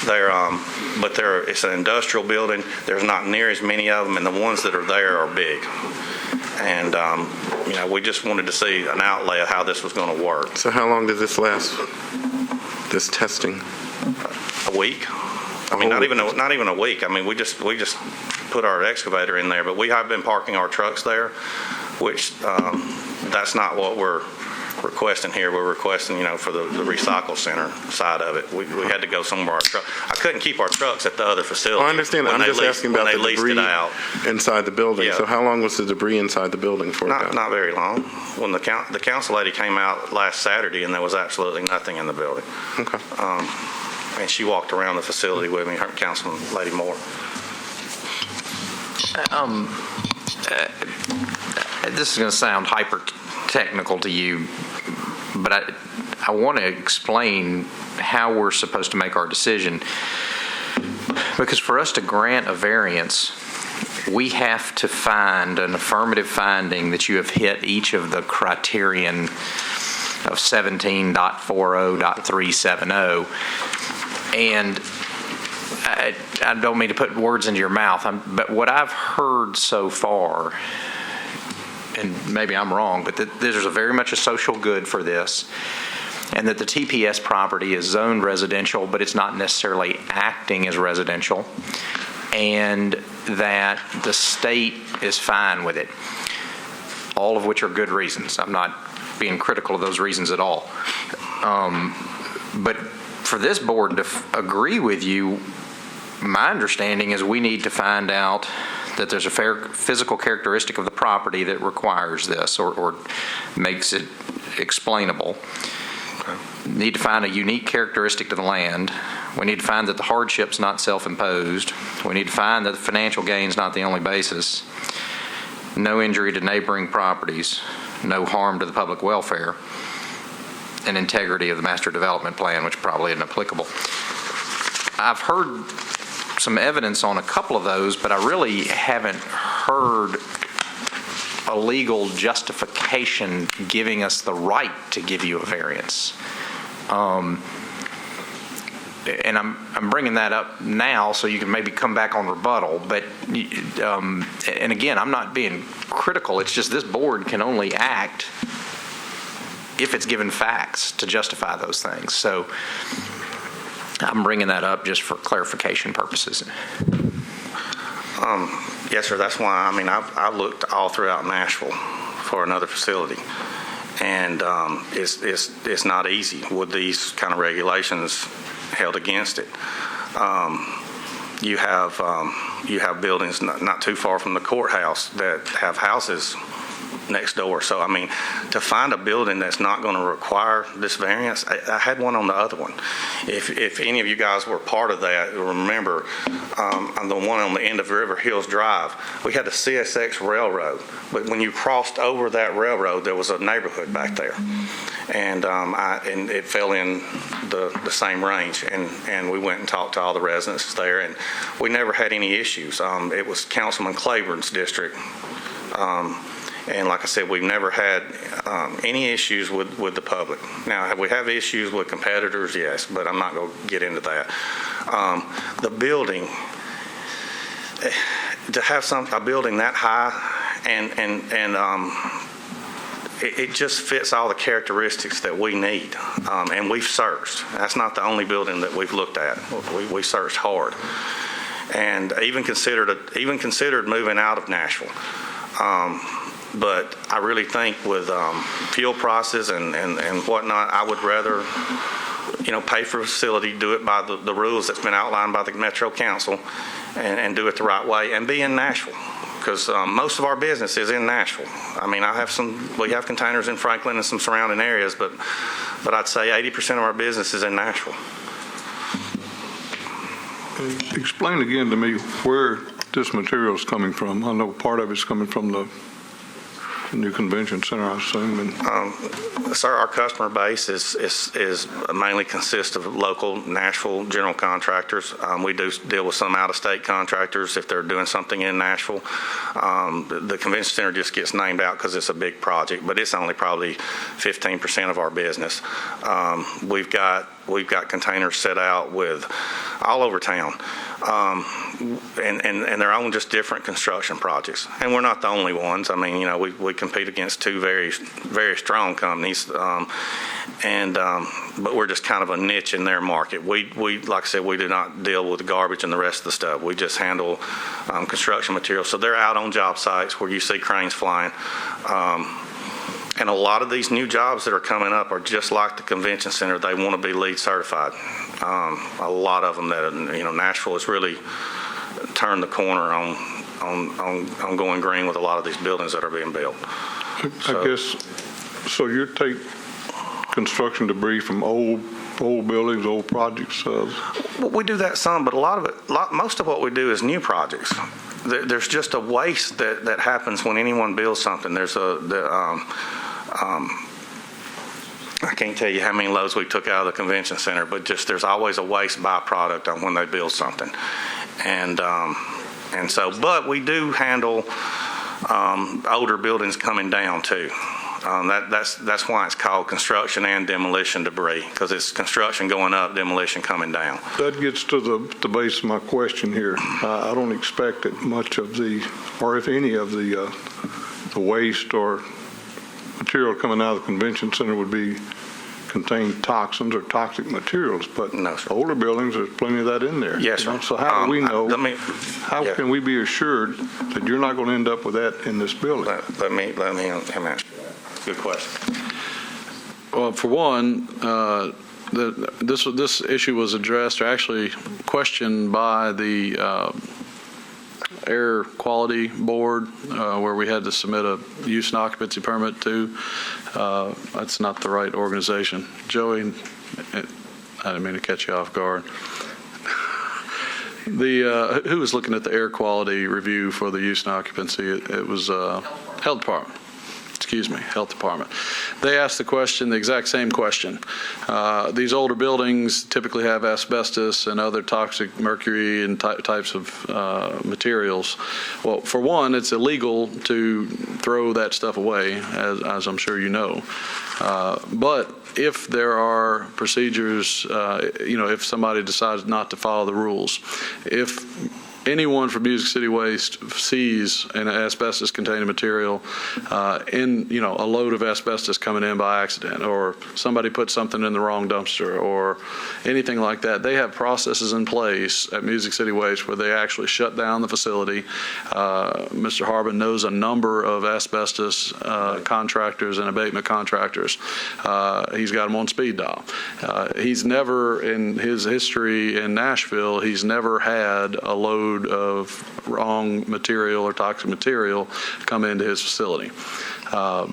It's an industrial building. There's not near as many of them, and the ones that are there are big. And we just wanted to see an outlay of how this was going to work. So how long did this last, this testing? A week. Not even a week. We just put our excavator in there, but we have been parking our trucks there, which that's not what we're requesting here. We're requesting, for the recycle center side of it. We had to go somewhere. I couldn't keep our trucks at the other facility. I understand that. I'm just asking about the debris inside the building. Yeah. So how long was the debris inside the building for? Not very long. When the council lady came out last Saturday, and there was absolutely nothing in the building. Okay. And she walked around the facility with me, her Councilman Lady Moore. This is going to sound hyper technical to you, but I want to explain how we're supposed to make our decision. Because for us to grant a variance, we have to find an affirmative finding that you have hit each of the criterion of 17.40.370. And I don't mean to put words into your mouth, but what I've heard so far, and maybe I'm wrong, but there's very much a social good for this, and that the TPS property is zoned residential, but it's not necessarily acting as residential, and that the state is fine with it, all of which are good reasons. I'm not being critical of those reasons at all. But for this board to agree with you, my understanding is we need to find out that there's a fair physical characteristic of the property that requires this or makes it explainable. Okay. Need to find a unique characteristic to the land. We need to find that the hardship's not self-imposed. We need to find that the financial gain's not the only basis. No injury to neighboring properties. No harm to the public welfare. And integrity of the master development plan, which probably isn't applicable. I've heard some evidence on a couple of those, but I really haven't heard a legal justification giving us the right to give you a variance. And I'm bringing that up now so you can maybe come back on rebuttal. But and again, I'm not being critical. It's just this board can only act if it's given facts to justify those things. So I'm bringing that up just for clarification purposes. Yes, sir. That's why, I looked all throughout Nashville for another facility. And it's not easy with these kind of regulations held against it. You have buildings not too far from the courthouse that have houses next door. So, to find a building that's not going to require this variance, I had one on the other one. If any of you guys were part of that, remember the one on the end of River Hills Drive, we had the CSX railroad, but when you crossed over that railroad, there was a neighborhood back there. And and it fell in the same range, and we went and talked to all the residents there, and we never had any issues. It was Councilman Claiborne's district. And like I said, we've never had any issues with the public. Now, have we have issues with competitors? Yes, but I'm not going to get into that. The building, to have a building that high, and it just fits all the characteristics that we need. And we've searched. That's not the only building that we've looked at. We searched hard. and even considered moving out of Nashville. But I really think with fuel prices and whatnot, I would rather, pay for a facility, do it by the rules that's been outlined by the Metro Council, and do it the right way, and be in Nashville. Because most of our business is in Nashville. I mean, we have containers in Franklin and some surrounding areas, but I'd say 80% of our business is in Nashville. Explain again to me where this material is coming from. I know part of it's coming from the new convention center, I assume. And Sir, our customer base is mainly consists of local Nashville general contractors. We do deal with some out-of-state contractors if they're doing something in Nashville. The convention center just gets named out because it's a big project, but it's only probably 15% of our business. We've got containers set out with all over town, and they're on just different construction projects. And we're not the only ones. I mean, we compete against two very, very strong companies, but we're just kind of a niche in their market. We like I said, we do not deal with the garbage and the rest of the stuff. We just handle construction materials. So they're out on job sites where you see cranes flying. And a lot of these new jobs that are coming up are just like the convention center. They want to be LEED certified. A lot of them that, Nashville has really turned the corner on going green with a lot of these buildings that are being built. I guess, so you take construction debris from old buildings, old projects? We do that some, but most of what we do is new projects. There's just a waste that happens when anyone builds something. There's I can't tell you how many loads we took out of the convention center, but just there's always a waste byproduct on when they build something. And so, but we do handle older buildings coming down too. That's why it's called construction and demolition debris, because it's construction going up, demolition coming down. That gets to the base of my question here. I don't expect that much of or if any of the waste or material coming out of the convention center would contain toxins or toxic materials, but no, sir. Older buildings, there's plenty of that in there. Yes, sir. So how do we know? How can we be assured that you're not going to end up with that in this building? Let me answer. Good question. Well, for one, this issue was addressed or actually questioned by the Air Quality Board, where we had to submit a use and occupancy permit to. That's not the right organization. Joey, I didn't mean to catch you off guard. Who was looking at the air quality review for the use and occupancy? It was Health Department. Excuse me, Health Department. They asked the exact same question. These older buildings typically have asbestos and other toxic mercury and types of materials. Well, for one, it's illegal to throw that stuff away, as I'm sure you know. But if there are procedures, if somebody decides not to follow the rules, if anyone from Music City Waste sees an asbestos-containing material in, a load of asbestos coming in by accident, or somebody put something in the wrong dumpster, or anything like that, they have processes in place at Music City Waste where they actually shut down the facility. Mr. Harbin knows a number of asbestos contractors and abatement contractors. He's got them on speed dial. He's never, in his history in Nashville, he's never had a load of wrong material or toxic material come into his facility. All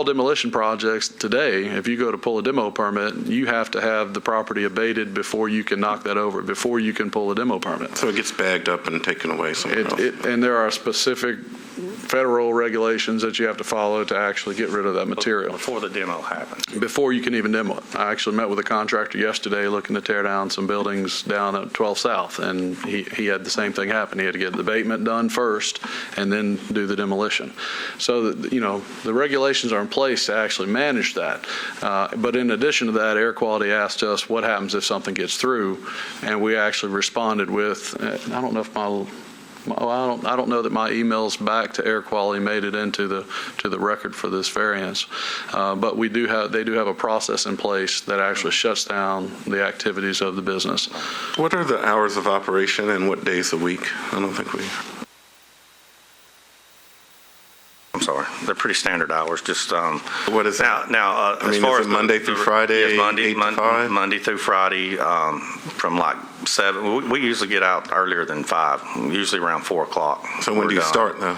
demolition projects today, if you go to pull a demo permit, you have to have the property abated before you can knock that over, before you can pull a demo permit. So it gets bagged up and taken away somewhere else. And there are specific federal regulations that you have to follow to actually get rid of that material. Before the demo happens. Before you can even demo it. I actually met with a contractor yesterday looking to tear down some buildings down at 12 South, and he had the same thing happen. He had to get the abatement done first and then do the demolition. So that, the regulations are in place to actually manage that. But in addition to that, Air Quality asked us what happens if something gets through, and we actually responded with, I don't know if my I don't know that my emails back to air quality made it into the record for this variance, but they do have a process in place that actually shuts down the activities of the business. What are the hours of operation and what days a week? I don't think we... I'm sorry. They're pretty standard hours. Just What is that? now I mean, as far is it as Monday through Friday, yes, Monday, 8 to 5? Monday through Friday, from like 7. We usually get out earlier than 5, usually around 4 o'clock. So when do you start now?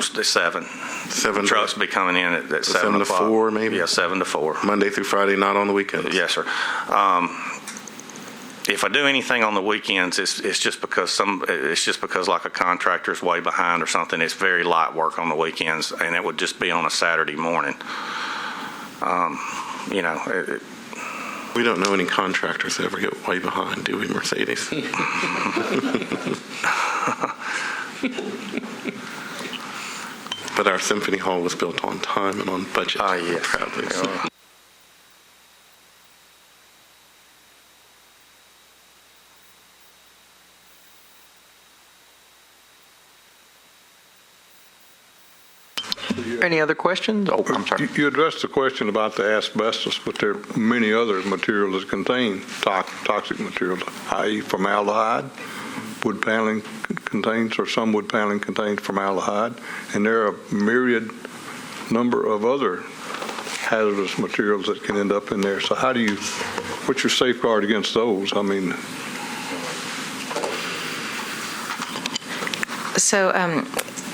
7. 7 Trucks be coming in at 7 to o'clock. 4 maybe? Yeah, 7 to 4. Monday through Friday, not on the weekends? Yes, sir. If I do anything on the weekends, it's just because like a contractor's way behind or something. It's very light work on the weekends, and it would just be on a Saturday morning. We don't know any contractors that ever get way behind, do we, Mercedes? But our Symphony Hall was built on time and on budget. Yes. Proudly. So. Any other questions? Oh, I'm sorry. You addressed the question about the asbestos, but there are many other materials that contain toxic materials, i.e. formaldehyde. Wood paneling contains, or some wood paneling contains formaldehyde, and there are a myriad number of other hazardous materials that can end up in there. So what's your safeguard against those? I mean. So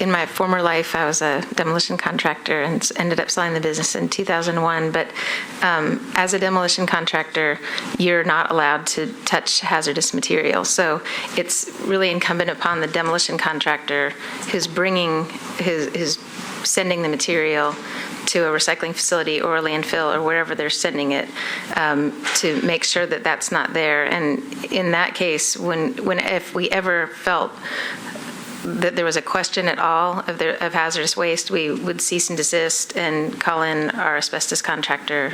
in my former life, I was a demolition contractor and ended up selling the business in 2001. But as a demolition contractor, you're not allowed to touch hazardous material. So it's really incumbent upon the demolition contractor who's sending the material to a recycling facility or a landfill or wherever they're sending it to make sure that that's not there. And in that case, if we ever felt that there was a question at all of hazardous waste, we would cease and desist and call in our asbestos contractor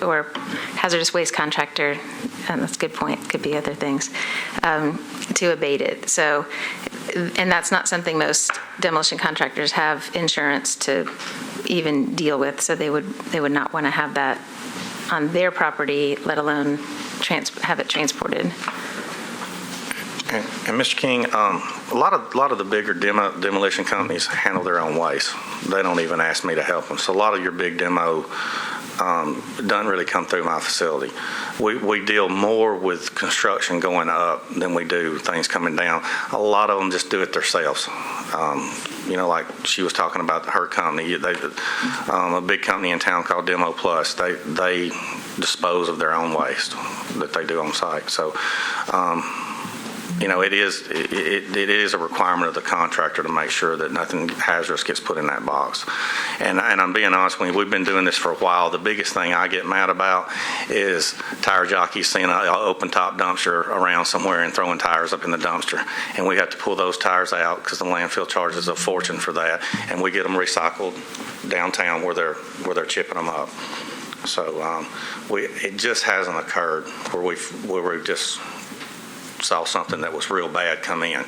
or hazardous waste contractor, and that's a good point, could be other things, to abate it. So, and that's not something most demolition contractors have insurance to even deal with, so they would not want to have that on their property, let alone have it transported. And Mr. King, a lot of the bigger demolition companies handle their own waste. They don't even ask me to help them. So a lot of your big demo doesn't really come through my facility. We deal more with construction going up than we do things coming down. A lot of them just do it themselves. Like she was talking about her company, a big company in town called Demo Plus. They dispose of their own waste that they do on site. So. It is a requirement of the contractor to make sure that nothing hazardous gets put in that box. And I'm being honest with you, we've been doing this for a while. The biggest thing I get mad about is tire jockeys seeing an open top dumpster around somewhere and throwing tires up in the dumpster. And we have to pull those tires out because the landfill charges a fortune for that. And we get them recycled downtown where they're chipping them up. So it just hasn't occurred where we've just saw something that was real bad come in.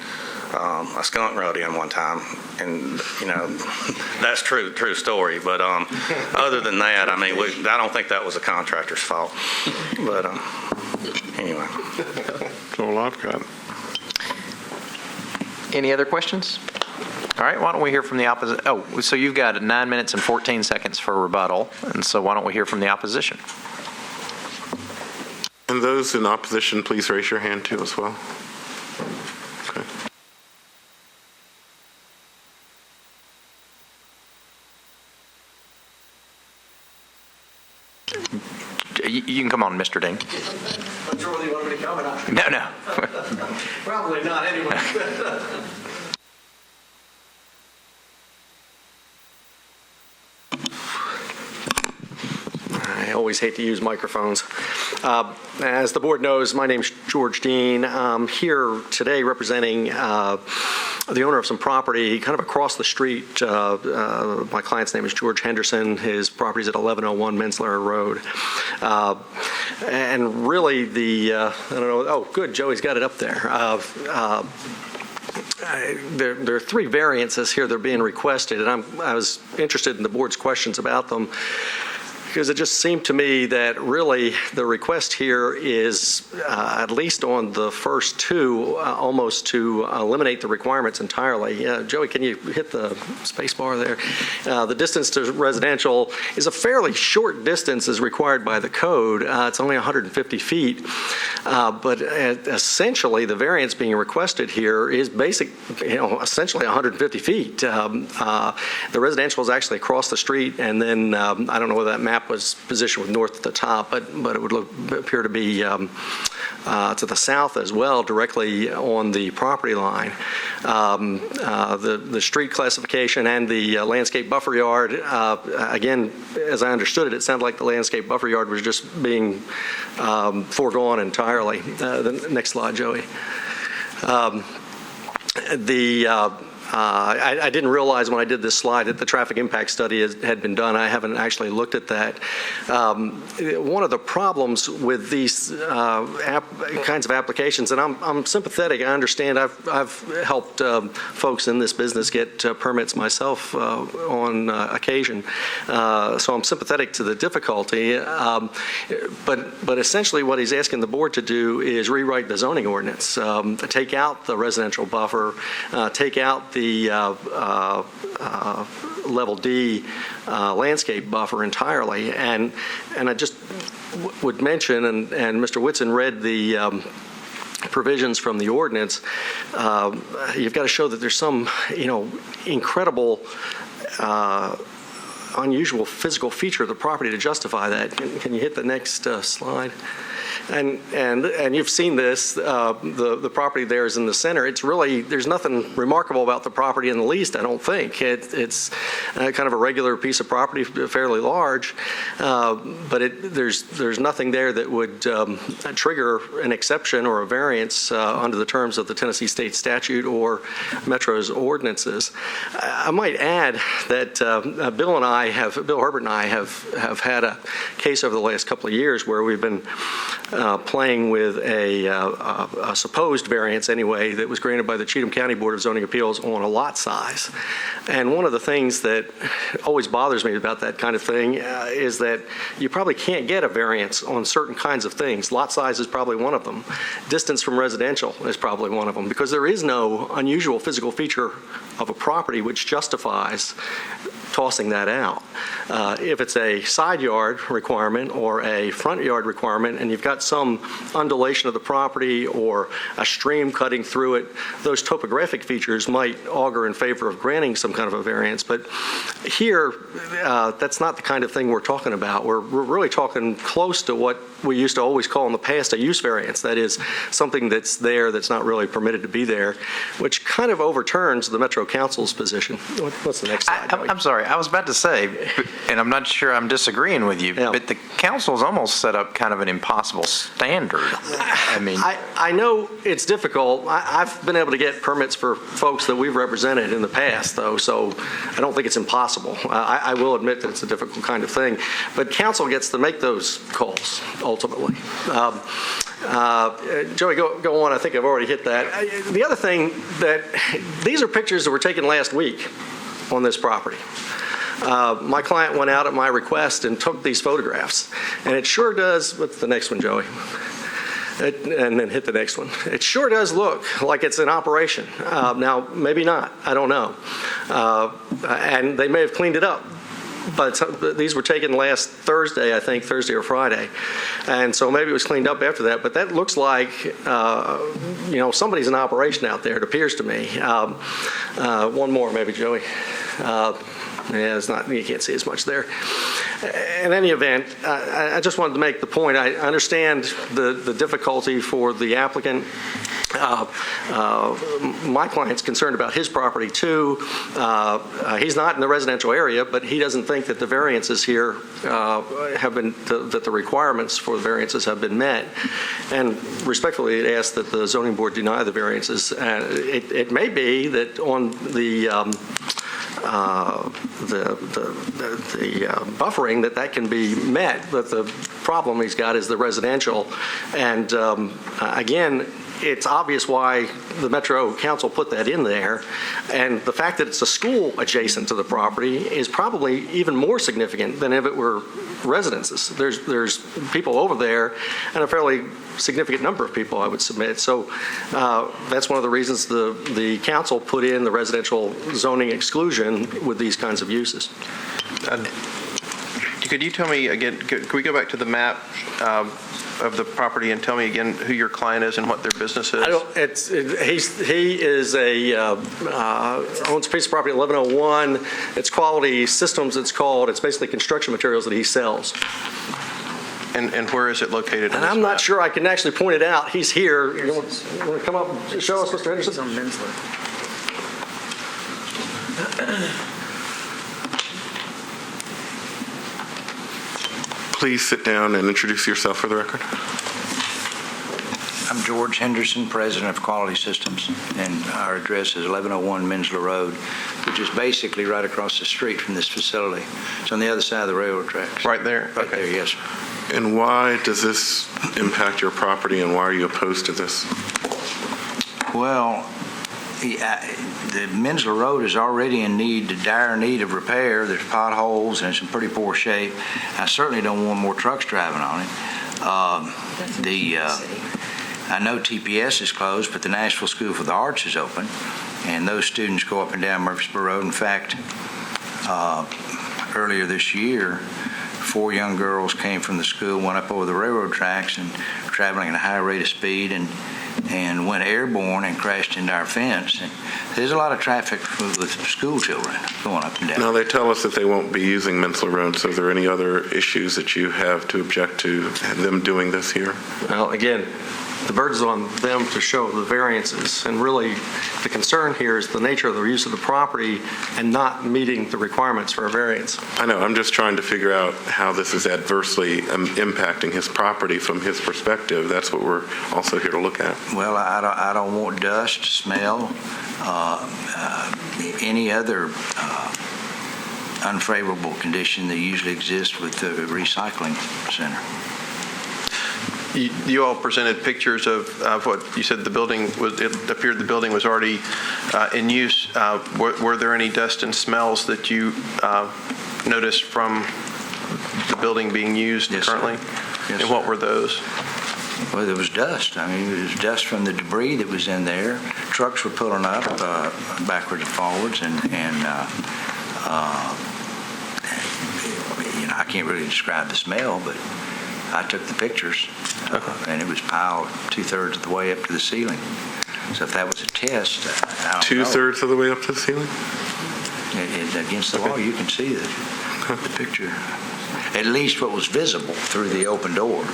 A skunk rode in one time, and that's true story. But other than that, I mean, I don't think that was a contractor's fault. But anyway, That's all I've got. Any other questions? All right, why don't we hear from the opposition? Oh, so you've got 9 minutes and 14 seconds for rebuttal, and so why don't we hear from the opposition? And those in opposition, please raise your hand too as well. Okay. You can come on, Mr. Ding. I'm sure you want me to come or not. No. Probably not, anyway. I always hate to use microphones. As the board knows, my name's George Dean. I'm here today representing the owner of some property kind of across the street. My client's name is George Henderson. His property's at 1101 Mensler Road. And really I don't know, oh, good, Joey's got it up there. there are three variances here that are being requested, and I was interested in the board's questions about them, because it just seemed to me that really the request here is, at least on the first two, almost to eliminate the requirements entirely. Joey, can you hit the space bar there? The distance to residential is a fairly short distance as required by the code. It's only 150 feet. But essentially, the variance being requested here is essentially 150 feet. The residential is actually across the street, and then I don't know whether that map was positioned with north at the top, but it would appear to be to the south as well, directly on the property line. The street classification and the landscape buffer yard, again, as I understood it, it sounded like the landscape buffer yard was just being foregone entirely. The next slide, Joey. I didn't realize when I did this slide that the traffic impact study had been done. I haven't actually looked at that. One of the problems with these kinds of applications, and I'm sympathetic, I understand, I've helped folks in this business get permits myself on occasion, so I'm sympathetic to the difficulty, but essentially what he's asking the board to do is rewrite the zoning ordinance, take out the residential buffer, take out the level D landscape buffer entirely. And I just would mention, and Mr. Whitson read the provisions from the ordinance, you've got to show that there's some, incredible unusual physical feature of the property to justify that. Can you hit the next slide? And you've seen this, the property there is in the center. It's really, there's nothing remarkable about the property in the least, I don't think. It's kind of a regular piece of property, fairly large, but there's nothing there that would trigger an exception or a variance under the terms of the Tennessee State statute or Metro's ordinances. I might add that Bill Herbert and I have had a case over the last couple of years where we've been playing with a supposed variance anyway that was granted by the Cheatham County Board of Zoning Appeals on a lot size. And one of the things that always bothers me about that kind of thing is that you probably can't get a variance on certain kinds of things. Lot size is probably one of them. Distance from residential is probably one of them, because there is no unusual physical feature of a property which justifies tossing that out. If it's a side yard requirement or a front yard requirement and you've got some undulation of the property or a stream cutting through it, those topographic features might augur in favor of granting some kind of a variance. But here, that's not the kind of thing we're talking about. We're really talking close to what we used to always call in the past a use variance. That is, something that's there that's not really permitted to be there, which kind of overturns the Metro Council's position. What's the next slide? I'm sorry. I was about to say, and I'm not sure I'm disagreeing with you, but the council's almost set up kind of an impossible standard. I mean, I know it's difficult. I've been able to get permits for folks that we've represented in the past, though, so I don't think it's impossible. I will admit that it's a difficult kind of thing, but council gets to make those calls ultimately. Joey, go on. I think I've already hit that. The other thing that these are pictures that were taken last week on this property. My client went out at my request and took these photographs, and it sure does. What's the next one, Joey? And then hit the next one. It sure does look like it's in operation. Now, maybe not. I don't know. And they may have cleaned it up. But these were taken last Thursday, I think, Thursday or Friday. And so maybe it was cleaned up after that. But that looks like, somebody's in operation out there, it appears to me. One more, maybe, Joey. It's not, you can't see as much there. In any event, I just wanted to make the point. I understand the difficulty for the applicant. My client's concerned about his property too. He's not in the residential area, but he doesn't think that the variances here that the requirements for the variances have been met. And respectfully, it asks that the zoning board deny the variances. It may be that on the buffering that can be met, but the problem he's got is the residential. And again, it's obvious why the Metro Council put that in there. And the fact that it's a school adjacent to the property is probably even more significant than if it were residences. There's people over there, and a fairly significant number of people, I would submit. So that's one of the reasons the council put in the residential zoning exclusion with these kinds of uses. Could you tell me again, could we go back to the map of the property and tell me again who your client is and what their business is? He is owns a piece of property at 1101. It's Quality Systems, it's called. It's basically construction materials that he sells. And where is it located? And I'm not sure I can actually point it out. He's here. You want to come up and show us, Mr. Henderson? It's on Mensler. Please sit down and introduce yourself for the record. I'm George Henderson, president of Quality Systems, and our address is 1101 Mensler Road, which is basically right across the street from this facility. It's on the other side of the railroad tracks. Right there? Right there, yes, sir. And why does this impact your property, and why are you opposed to this? Well, the Mensler Road is already in dire need of repair. There's potholes and it's in pretty poor shape. I certainly don't want more trucks driving on it. I know TPS is closed, but the Nashville School for the Arts is open, and those students go up and down Murfreesboro Road. In fact, earlier this year, 4 young girls came from the school, went up over the railroad tracks and traveling at a high rate of speed and went airborne and crashed into our fence. And there's a lot of traffic with school children going up and down. Now, they tell us that they won't be using Mensler Road, so are there any other issues that you have to object to them doing this here? Well, again, the burden's on them to show the variances, and really the concern here is the nature of the use of the property and not meeting the requirements for a variance. I know, I'm just trying to figure out how this is adversely impacting his property from his perspective. That's what we're also here to look at. Well, I don't want dust, smell, any other unfavorable condition that usually exists with the recycling center. You all presented pictures of what you said the building was, it appeared the building was already in use. Were there any dust and smells that you noticed from the building being used currently? Yes, and what were those? Well, there was dust. I mean, there was dust from the debris that was in there. Trucks were pulling up backwards and forwards, and I can't really describe the smell, but I took the pictures, and it was piled 2/3 of the way up to the ceiling. So if that was a test, I don't know. 2/3 of the way up to the ceiling? Against the wall, you can see the picture. At least what was visible through the open door.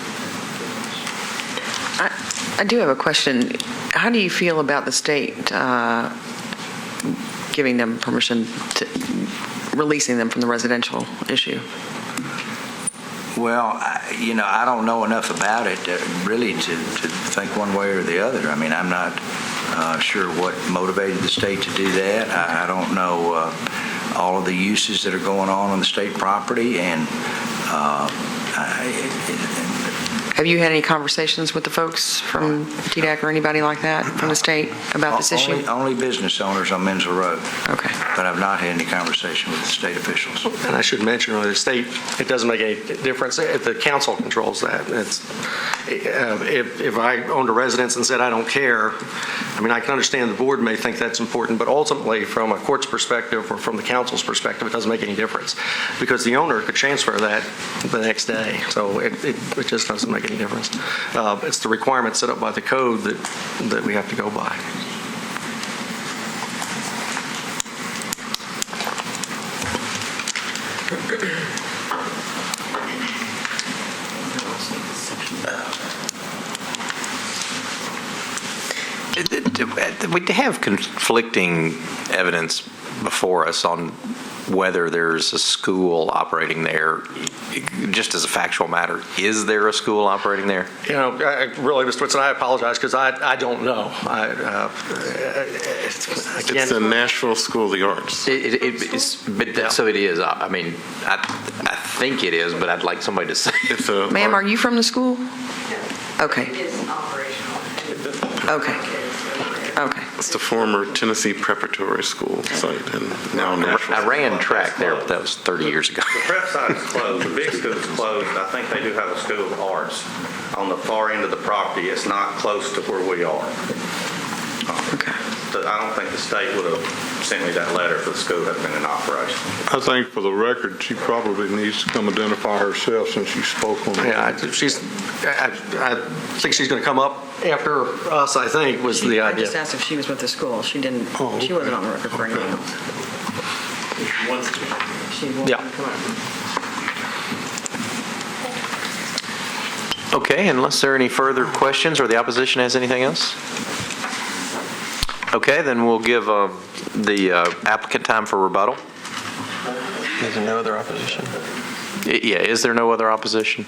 I do have a question. How do you feel about the state giving them permission to releasing them from the residential issue? Well, I don't know enough about it really to think one way or the other. I mean, I'm not sure what motivated the state to do that. I don't know all of the uses that are going on the state property, and Have you had any conversations with the folks from TDAC or anybody like that from the state about this issue? Only business owners on Mensler Road. Okay. But I've not had any conversation with the state officials. And I should mention, the state, it doesn't make any difference. The council controls that. If I owned a residence and said I don't care, I mean, I can understand the board may think that's important, but ultimately, from a court's perspective or from the council's perspective, it doesn't make any difference, because the owner could transfer that the next day. So it just doesn't make any difference. It's the requirements set up by the code that we have to go by. We have conflicting evidence before us on whether there's a school operating there. Just as a factual matter, is there a school operating there? Really, Mr. Whitson, I apologize because I don't know. It's the Nashville School of the Arts. So it is. I mean, I think it is, but I'd like somebody to say. Ma'am, are you from the school? Okay. Okay. Okay. It's the former Tennessee Preparatory School site, and now Nashville. I ran track there, but that was 30 years ago. The prep site is closed. The big school is closed. I think they do have a school of arts on the far end of the property. It's not close to where we are. Okay. I don't think the state would have sent me that letter if the school had been in operation. I think for the record, she probably needs to come identify herself since she spoke on it. Yeah, I think she's going to come up after us, I think, was the I idea. just asked if she was with the school. She didn't, Oh, she okay. wasn't on the record for anything else. She wants Yeah. to come up. Okay, unless there are any further questions or the opposition has anything else? Okay, then we'll give the applicant time for rebuttal. Is there no other opposition? Yeah, is there no other opposition?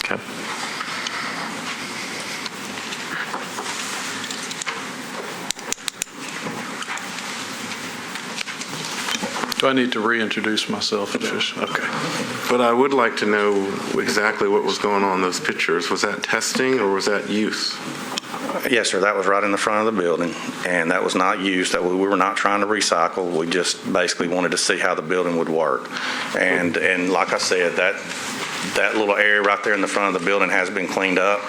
Okay. Do I need to reintroduce myself? Okay. But I would like to know exactly what was going on in those pictures. Was that testing or was that use? Yes, sir. That was right in the front of the building, and that was not used. That we were not trying to recycle. We just basically wanted to see how the building would work. And like I said, that little area right there in the front of the building has been cleaned up.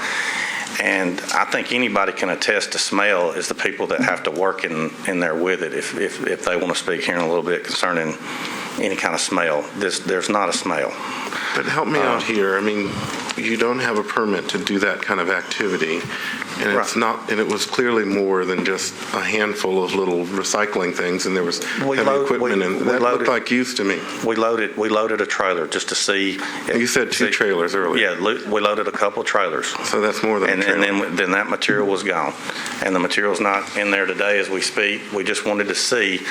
And I think anybody can attest to smell is the people that have to work in there with it. If they want to speak here in a little bit concerning any kind of smell, there's not a smell. But help me out here. I mean, you don't have a permit to do that kind of activity, and it's Right. not. And it was clearly more than just a handful of little recycling things, and there was We heavy load- equipment, we- and we that loaded- looked like use to me. We loaded a trailer just to see. You said two trailers earlier. Yeah, we loaded a couple trailers. So that's more than a And trailer. then that material was gone. And the material's not in there today as we speak. We just wanted to see.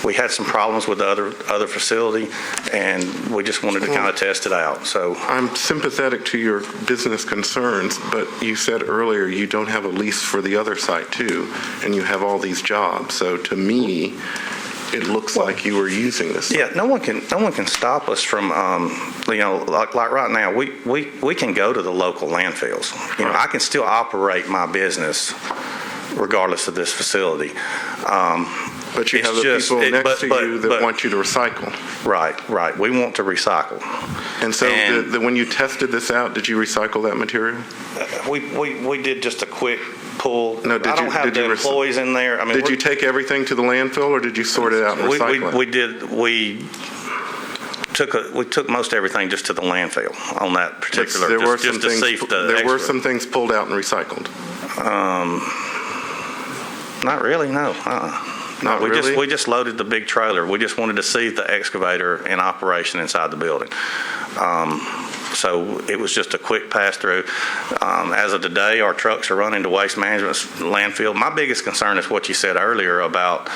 We had some problems with the other facility, and we just wanted to kind of test it out. So I'm sympathetic to your business concerns, but you said earlier you don't have a lease for the other site too, and you have all these jobs. So to me, it looks like you were using this. yeah, no one can stop us from, like right now, we can go to the local landfills. I can still operate my business regardless of this facility. But you It's have the just- people it- next but- to you that but- want you to recycle. Right. We want to recycle. And so And- when you tested this out, did you recycle that material? We did just a quick pull. No, did I don't you- have did the you employees in there. I mean, Did you take everything to the landfill, or did you sort it out and recycle it? we did. We took most everything just to the landfill on that particular. There were just some to see things. if the There were extra- some things pulled out and recycled. Not really. No. Not we really? just loaded the big trailer. We just wanted to see the excavator in operation inside the building. So it was just a quick pass through. As of today, our trucks are running to Waste Management's landfill. My biggest concern is what you said earlier about,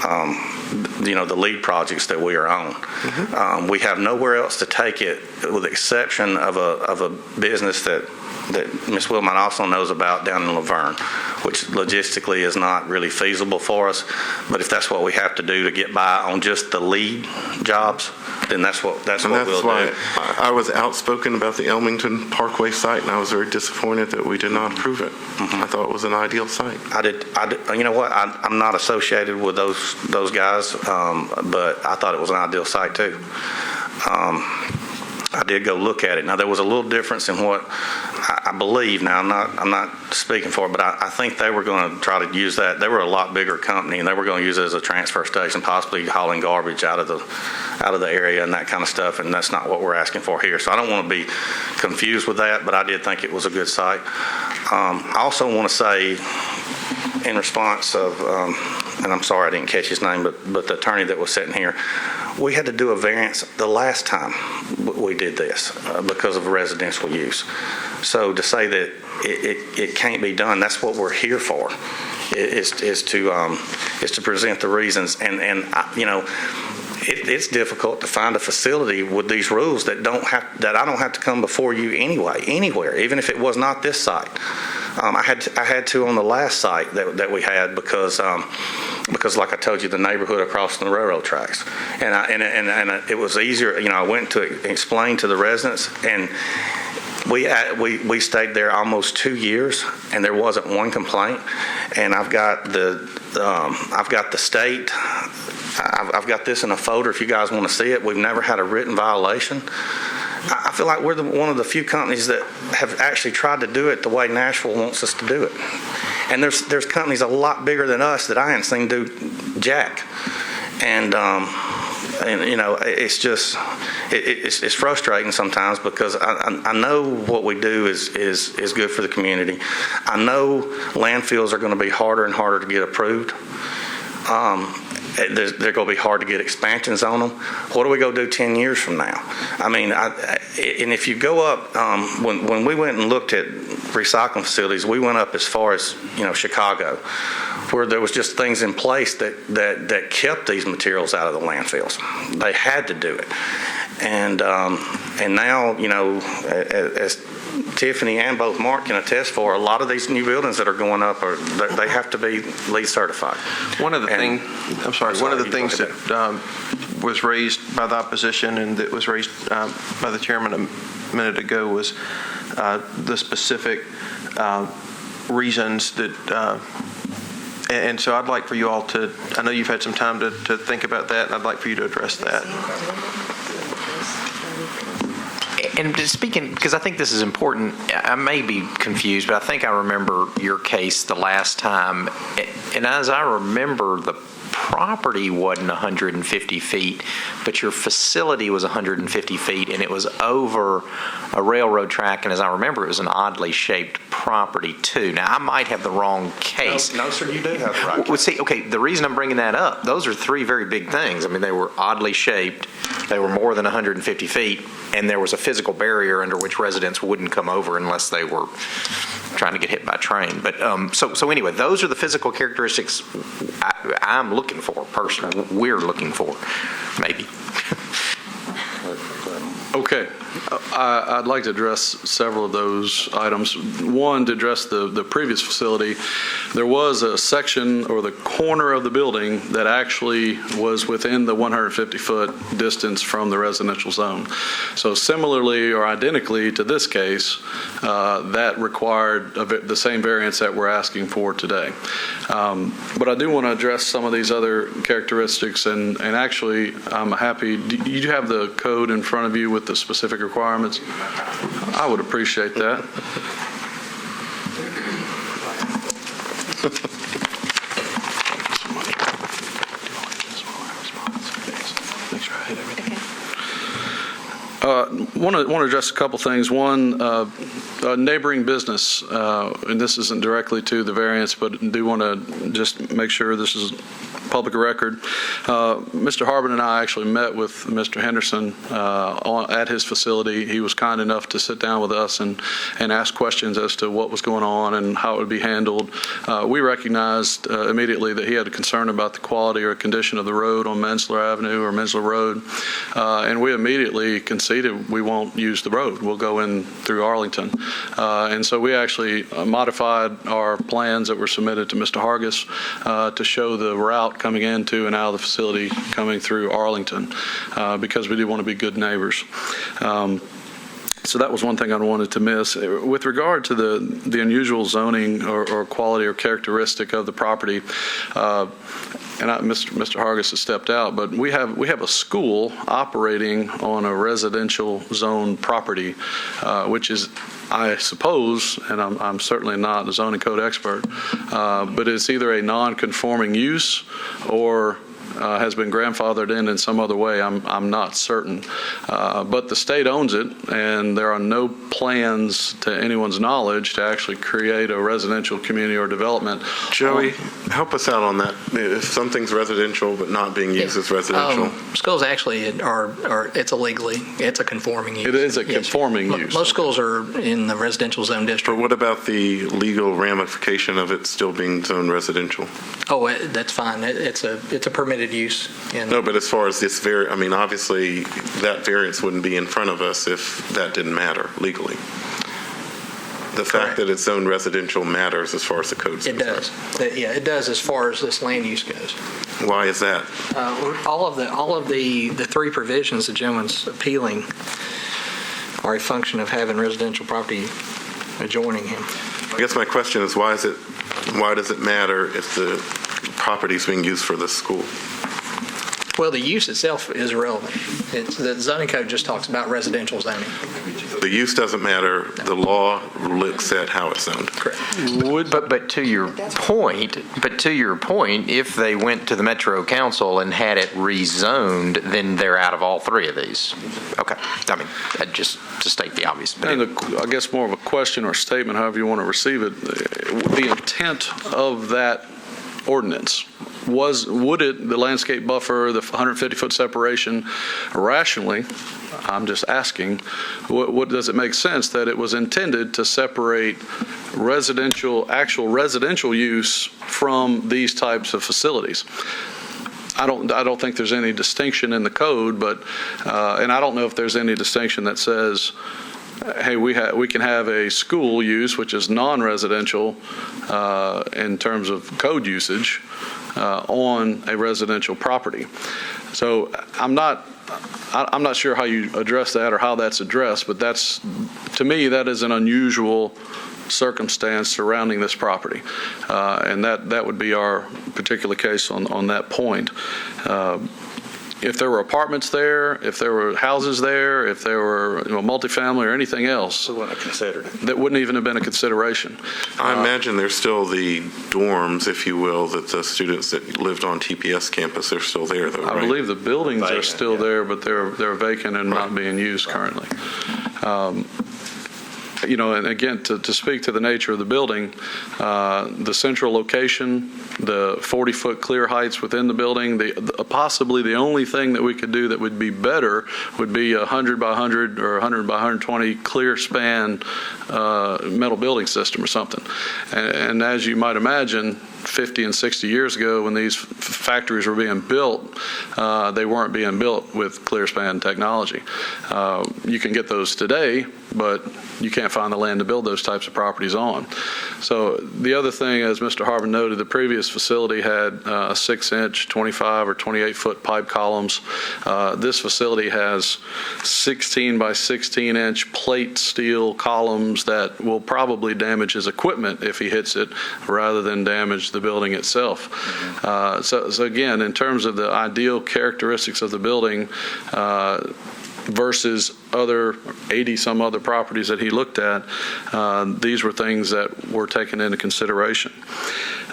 the lead projects that we are on. We have nowhere else to take it, with the exception of a business that Ms. Wilmot also knows about down in Laverne, which logistically is not really feasible for us. But if that's what we have to do to get by on just the lead jobs, then that's what And we'll that's why do. I was outspoken about the Elmington Parkway site, and I was very disappointed that we did not approve it. I thought it was an ideal site. I did. You know what? I'm not associated with those guys, but I thought it was an ideal site too. I did go look at it. Now there was a little difference in what I believe. Now I'm not speaking for it, but I think they were going to try to use that. They were a lot bigger company, and they were going to use it as a transfer station, possibly hauling garbage out of the area and that kind of stuff. And that's not what we're asking for here. So I don't want to be confused with that, but I did think it was a good site. I also want to say, in response of, and I'm sorry I didn't catch his name, but the attorney that was sitting here, we had to do a variance the last time we did this because of residential use. So to say that it can't be done, that's what we're here for, is to present the reasons. And it's difficult to find a facility with these rules that I don't have to come before you anyway, anywhere, even if it was not this site. I had to on the last site that we had because like I told you, the neighborhood across from the railroad tracks, and it was easier. I went to explain to the residents, and We stayed there almost 2 years, and there wasn't one complaint. And I've got the state. I've got this in a folder if you guys want to see it. We've never had a written violation. I feel like we're one of the few companies that have actually tried to do it the way Nashville wants us to do it. And there's companies a lot bigger than us that I ain't seen do jack. And you know, it's just it's frustrating sometimes because I know what we do is good for the community. I know landfills are going to be harder and harder to get approved. They're going to be hard to get expansions on them. What are we going to do 10 years from now? I mean, and if you go up, when we went and looked at recycling facilities, we went up as far as, you know, Chicago, where there was just things in place that kept these materials out of the landfills. They had to do it. And now, you know, as Tiffany and both Mark can attest for, a lot of these new buildings that are going up they have to be LEED certified. One of the things that was raised by the opposition and that was raised by the chairman a minute ago was the specific reasons that. And so I'd like for you all to, I know you've had some time to think about that, and I'd like for you to address that. And speaking, because I think this is important, I may be confused, but I think I remember your case the last time. And as I remember, the property wasn't 150 feet, but your facility was 150 feet, and it was over a railroad track. And as I remember, it was an oddly shaped property, too. Now, I might have the wrong case. No, sir, you do have the right case. Well, see, okay, the reason I'm bringing that up, those are three very big things. I mean, they were oddly shaped, they were more than 150 feet, and there was a physical barrier under which residents wouldn't come over unless they were trying to get hit by a train. But so anyway, those are the physical characteristics I'm looking for, personally. We're looking for, maybe. Okay. I'd like to address several of those items. One, to address the previous facility, there was a section or the corner of the building that actually was within the 150-foot distance from the residential zone. So similarly or identically to this case, that required the same variance that we're asking for today. But I do want to address some of these other characteristics, and actually I'm happy. Do you have the code in front of you with the specific requirements? I would appreciate that. Want to address a couple things. One, a neighboring business, and this isn't directly to the variance, but do want to just make sure this is public record. Mr. Harbin and I actually met with Mr. Henderson at his facility. He was kind enough to sit down with us and ask questions as to what was going on and how it would be handled. We recognized immediately that he had a concern about the quality or condition of the road on Mensler Avenue or Mensler Road, and we immediately conceded we won't use the road. We'll go in through Arlington. And so we actually modified our plans that were submitted to Mr. Hargis to show the route coming into and out of the facility coming through Arlington because we do want to be good neighbors. So that was one thing I wanted to miss. With regard to the unusual zoning or quality or characteristic of the property, and Mr. Hargis has stepped out, but we have a school operating on a residential zone property, which is, I suppose, and I'm certainly not a zoning code expert, but it's either a non-conforming use or has been grandfathered in some other way. I'm not certain. But the state owns it, and there are no plans to anyone's knowledge to actually create a residential community or development. Joey, help us out on that. If something's residential but not being used as residential. Schools actually it's illegally, it's a conforming use. It is a conforming use. Most schools are in the residential zone district. But what about the legal ramification of it still being zoned residential? Oh, that's fine. It's a permitted use. No, but as far as this obviously that variance wouldn't be in front of us if that didn't matter legally. The fact that it's zoned residential matters as far as the code. It does. Yeah, it does as far as this land use goes. Why is that? All of the three provisions the gentleman's appealing or a function of having residential property adjoining him. I guess my question is, why does it matter if the property is being used for the school? Well, the use itself is irrelevant. The zoning code just talks about residential zoning. The use doesn't matter. The law looks at how it's zoned. Correct. But to your point, if they went to the Metro Council and had it rezoned, then they're out of all three of these. Okay. I mean, just to state the obvious. And I guess more of a question or statement, however you want to receive it, the intent of that ordinance would it, the landscape buffer, the 150-foot separation, rationally, I'm just asking, what does it make sense that it was intended to separate actual residential use from these types of facilities? I don't think there's any distinction in the code, but and I don't know if there's any distinction that says, hey, we can have a school use, which is non-residential in terms of code usage, on a residential property. So I'm not sure how you address that or how that's addressed, but to me, that is an unusual circumstance surrounding this property. And that would be our particular case on that point. If there were apartments there, if there were houses there, if there were multifamily or anything else, that wouldn't even have been a consideration. I imagine there's still the dorms, if you will, that the students that lived on TPS campus are still there, though, right? I believe the buildings are still there, but they're vacant and not being used currently. And again, to speak to the nature of the building, the central location, the 40-foot clear heights within the building, possibly the only thing that we could do that would be better would be a 100 by 100 or 100 by 120 clear span metal building system or something. And as you might imagine, 50 and 60 years ago when these factories were being built, they weren't being built with clear span technology. You can get those today, but you can't find the land to build those types of properties on. So the other thing, as Mr. Harbin noted, the previous facility had 6-inch, 25 or 28-foot pipe columns. This facility has 16 by 16-inch plate steel columns that will probably damage his equipment if he hits it rather than damage the building itself. So again, in terms of the ideal characteristics of the building, versus other 80-some other properties that he looked at, these were things that were taken into consideration.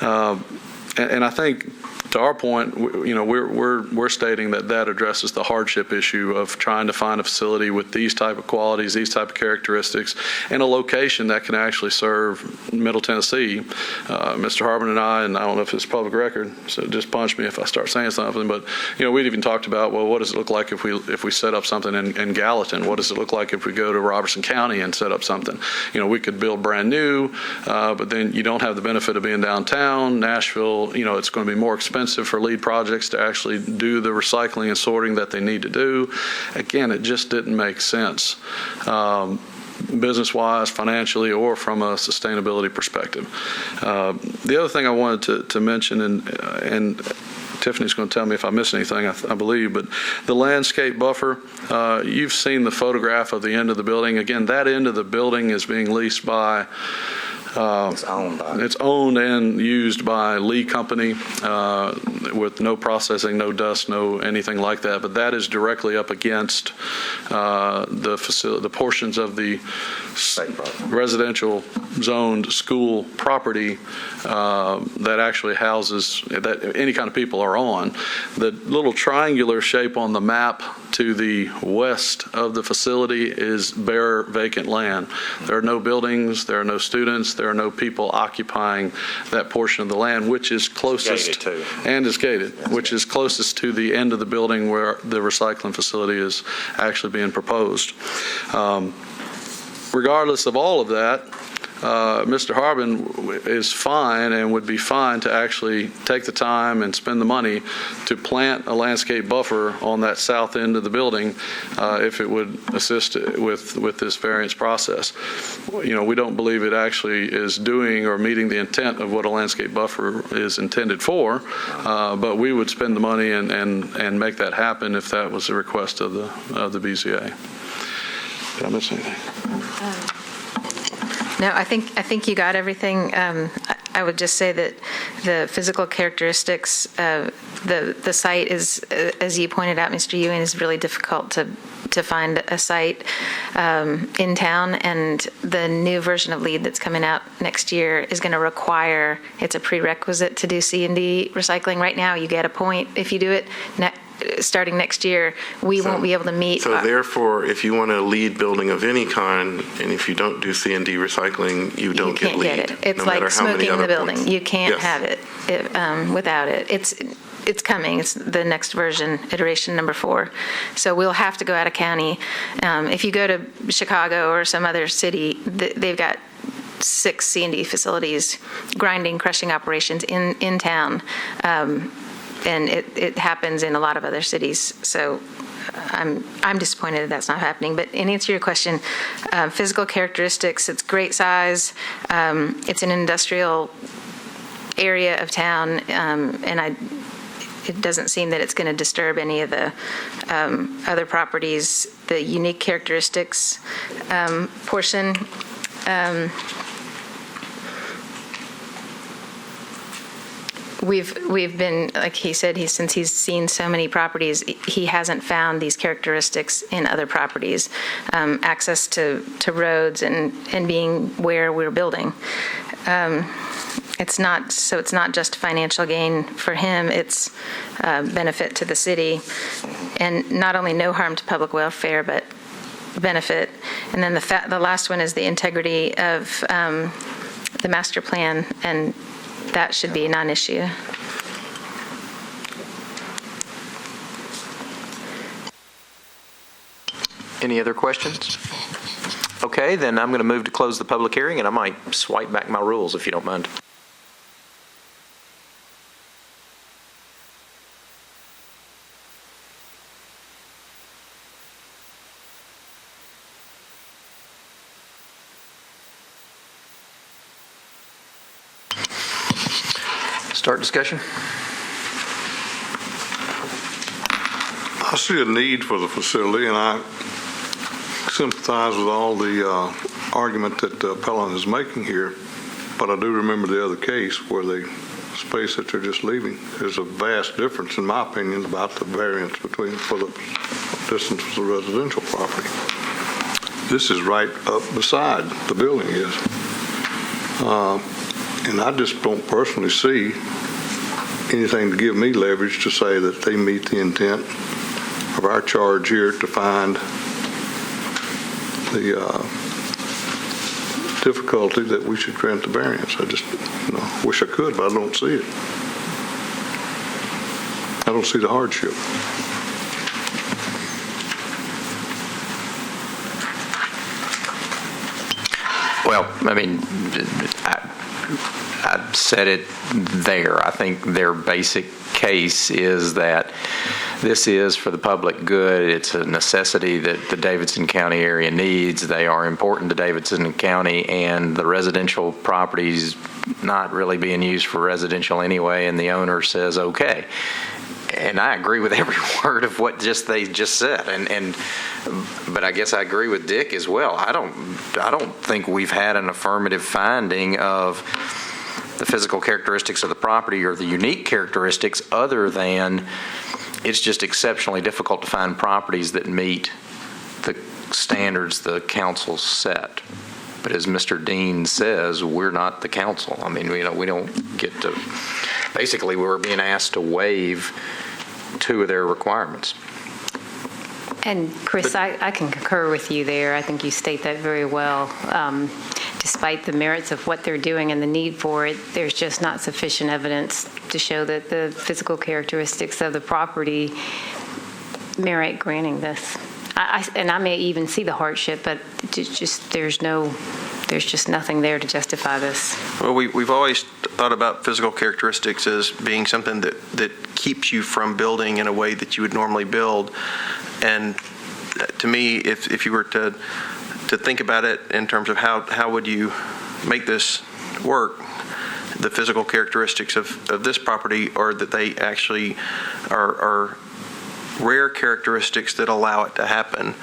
And I think, to our point, we're stating that addresses the hardship issue of trying to find a facility with these type of qualities, these type of characteristics, and a location that can actually serve Middle Tennessee. Mr. Harbin and I don't know if it's public record, so just punch me if I start saying something, but we'd even talked about, well, what does it look like if we set up something in Gallatin? What does it look like if we go to Robertson County and set up something? We could build brand new, but then you don't have the benefit of being downtown. Nashville, it's going to be more expensive for lead projects to actually do the recycling and sorting that they need to do. Again, it just didn't make sense, business-wise, financially, or from a sustainability perspective. The other thing I wanted to mention, and Tiffany's going to tell me if I miss anything, I believe, but the landscape buffer, you've seen the photograph of the end of the building. Again, that end of the building is being leased by it's owned and used by Lee Company with no processing, no dust, no anything like that. But that is directly up against the portions of the residential zoned school property that actually houses that any kind of people are on. The little triangular shape on the map to the west of the facility is bare vacant land. There are no buildings, there are no students, there are no people occupying that portion of the land, which is closest and is gated, which is closest to the end of the building where the recycling facility is actually being proposed. Regardless of all of that, Mr. Harbin is fine and would be fine to actually take the time and spend the money to plant a landscape buffer on that south end of the building if it would assist with this variance process. We don't believe it actually is doing or meeting the intent of what a landscape buffer is intended for, but we would spend the money and make that happen if that was the request of the BZA. Did I miss anything? No, I think you got everything. I would just say that the physical characteristics of the site is, as you pointed out, Mr. Ewing, is really difficult to find a site in town, and the new version of LEED that's coming out next year is going to require, it's a prerequisite to do C&D recycling. Right now, you get a point if you do it. Starting next year, we won't be able to meet. So therefore, if you want a LEED building of any kind, and if you don't do C&D recycling, you don't get LEED. You can't get it. It's no like smoking in the building. Points. You can't Yes. have it without it. It's coming. It's the next version, iteration number 4. So we'll have to go out of county. If you go to Chicago or some other city, they've got 6 C&D facilities, grinding, crushing operations in town. And it happens in a lot of other cities. So I'm disappointed that that's not happening. But in answer to your question, physical characteristics, it's great size. It's an industrial area of town, and it doesn't seem that it's going to disturb any of the other properties. The unique characteristics portion, we've been, like he said, since he's seen so many properties, he hasn't found these characteristics in other properties. Access to roads and being where we're building. It's not just financial gain for him, it's benefit to the city, and not only no harm to public welfare, but benefit. And then the last one is the integrity of the master plan, and that should be a non-issue. Any other questions? Okay, then I'm going to move to close the public hearing, and I might swipe back my rules if you don't mind. Start discussion. I see a need for the facility, and I sympathize with all the argument that the appellant is making here, but I do remember the other case where the space that they're just leaving. There's a vast difference, in my opinion, about the variance for the distance to the residential property. This is right up beside the building is. And I just don't personally see anything to give me leverage to say that they meet the intent of our charge here to find the difficulty that we should grant the variance. I just wish I could, but I don't see it. I don't see the hardship. Well, I mean, I said it there. I think their basic case is that this is for the public good. It's a necessity that the Davidson County area needs. They are important to Davidson County, and the residential properties not really being used for residential anyway, and the owner says, okay. And I agree with every word of what they just said. But I guess I agree with Dick as well. I don't think we've had an affirmative finding of the physical characteristics of the property or the unique characteristics other than it's just exceptionally difficult to find properties that meet the standards the council set. But as Mr. Dean says, we're not the council. I mean, we don't get to, basically we're being asked to waive 2 of their requirements. And Chris, I can concur with you there. I think you state that very well. Despite the merits of what they're doing and the need for it, there's just not sufficient evidence to show that the physical characteristics of the property merit granting this. And I may even see the hardship, but there's just nothing there to justify this. Well, we've always thought about physical characteristics as being something that keeps you from building in a way that you would normally build. And to me, if you were to think about it in terms of how would you make this work, the physical characteristics of this property are that they actually are rare characteristics that allow it to happen,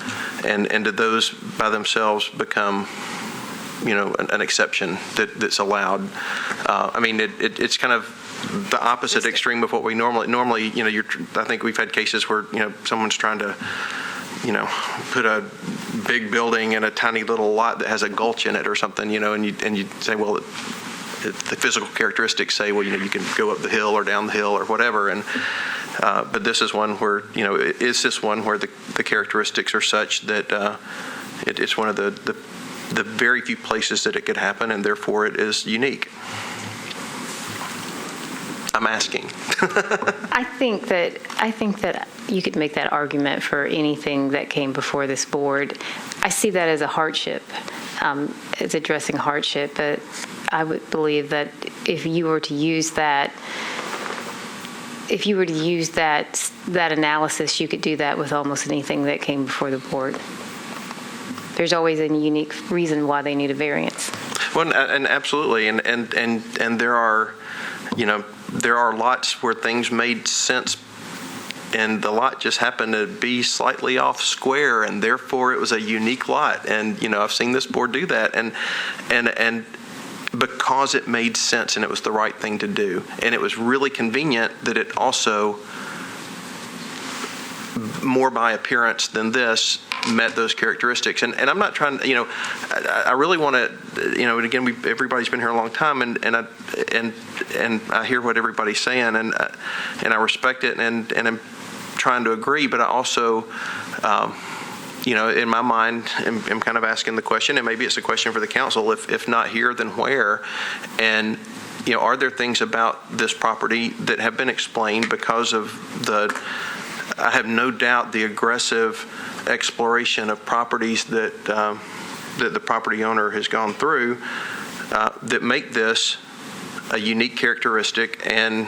and do those by themselves become, an exception that's allowed? I mean, it's kind of the opposite extreme of what we normally, I think we've had cases where, someone's trying to, put a big building in a tiny little lot that has a gulch in it or something, and you say, well, the physical characteristics say, well, you can go up the hill or down the hill or whatever, and but this is one where, is this one where the characteristics are such that it's one of the very few places that it could happen, and therefore it is unique? I'm asking. I think that you could make that argument for anything that came before this board. I see that as a hardship. It's addressing hardship, but I would believe that if you were to use that analysis, you could do that with almost anything that came before the board. There's always a unique reason why they need a variance. Well, and absolutely, and there are, there are lots where things made sense, and the lot just happened to be slightly off square, and therefore it was a unique lot. And I've seen this board do that, and because it made sense and it was the right thing to do, and it was really convenient that it also, more by appearance than this, met those characteristics. And I'm not trying to, I really want to, and again, everybody's been here a long time, and I hear what everybody's saying, and I respect it, and I'm trying to agree, but I also, in my mind, am kind of asking the question, and maybe it's a question for the council, if not here, then where? And, are there things about this property that have been explained because of I have no doubt, the aggressive exploration of properties that the property owner has gone through that make this a unique characteristic and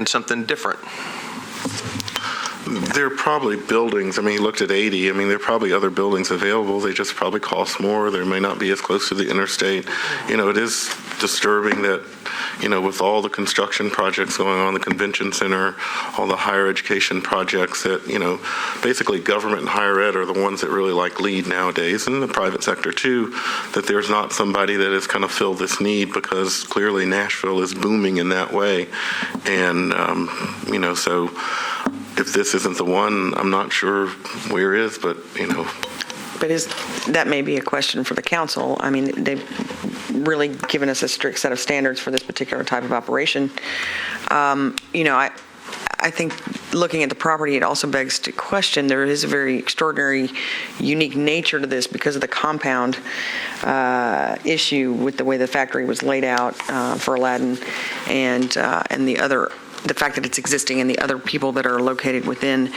something different? There are probably buildings. I mean, you looked at 80. I mean, there are probably other buildings available. They just probably cost more. They may not be as close to the interstate. It is disturbing that, with all the construction projects going on, the convention center, all the higher education projects that, basically government and higher ed are the ones that really lead nowadays, and the private sector too, that there's not somebody that has kind of filled this need, because clearly Nashville is booming in that way. And, so if this isn't the one, I'm not sure where is, but, But that may be a question for the council. I mean, they've really given us a strict set of standards for this particular type of operation. I think looking at the property, it also begs to question, there is a very extraordinary, unique nature to this because of the compound issue with the way the factory was laid out for Aladdin, and the fact that it's existing, and the other people that are located within,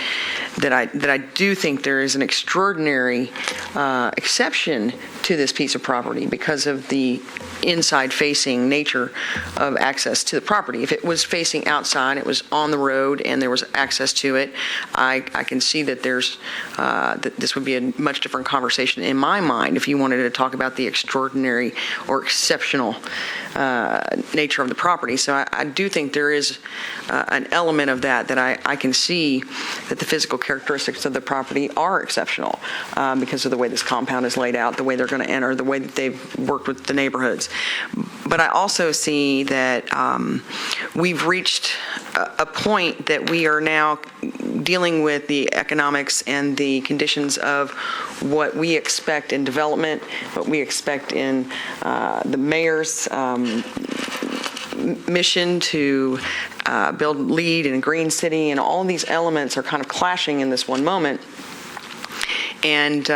that I do think there is an extraordinary exception to this piece of property because of the inside-facing nature of access to the property. If it was facing outside, it was on the road, and there was access to it, I can see that that this would be a much different conversation in my mind if you wanted to talk about the extraordinary or exceptional nature of the property. So I do think there is an element of that I can see that the physical characteristics of the property are exceptional because of the way this compound is laid out, the way they're going to enter, the way that they've worked with the neighborhoods. But I also see that we've reached a point that we are now dealing with the economics and the conditions of what we expect in development, what we expect in the mayor's mission to build, lead in a green city, and all of these elements are kind of clashing in this one moment. And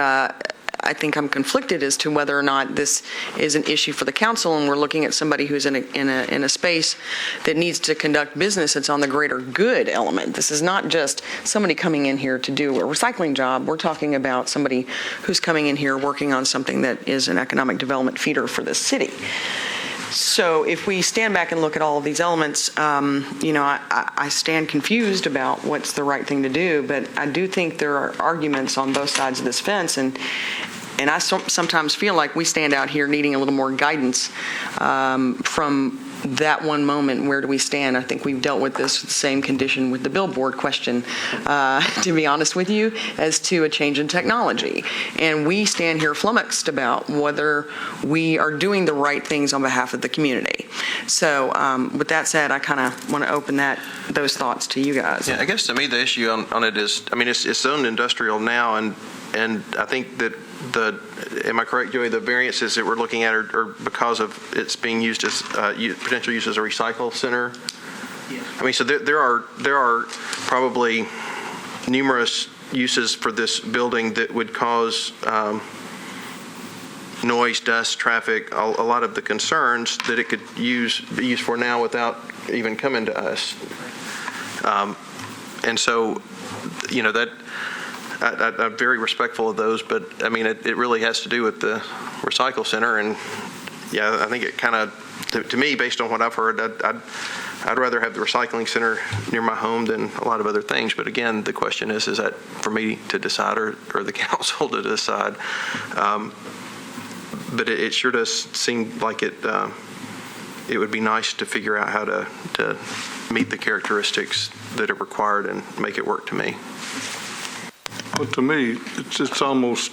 I think I'm conflicted as to whether or not this is an issue for the council, and we're looking at somebody who's in a space that needs to conduct business that's on the greater good element. This is not just somebody coming in here to do a recycling job. We're talking about somebody who's coming in here working on something that is an economic development feeder for this city. So if we stand back and look at all of these elements, I stand confused about what's the right thing to do, but I do think there are arguments on both sides of this fence, and I sometimes feel like we stand out here needing a little more guidance from that one moment, where do we stand? I think we've dealt with this same condition with the billboard question, to be honest with you, as to a change in technology. And we stand here flummoxed about whether we are doing the right things on behalf of the community. So with that said, I kind of want to open those thoughts to you guys. Yeah, I guess to me the issue on it is, I mean, it's zoned industrial now, and I think that am I correct, Joey, the variances that we're looking at are because of it's being used as potential use as a recycle center? Yes. I mean, so there are probably numerous uses for this building that would cause noise, dust, traffic, a lot of the concerns that it could be used for now without even coming to us. And so, you know, that I'm very respectful of those, but I mean, it really has to do with the recycle center. And yeah, I think it kind of, to me, based on what I've heard, I'd rather have the recycling center near my home than a lot of other things. But again, the question is that for me to decide or the council to decide? But it sure does seem like it would be nice to figure out how to meet the characteristics that are required and make it work to me. But to me, it's almost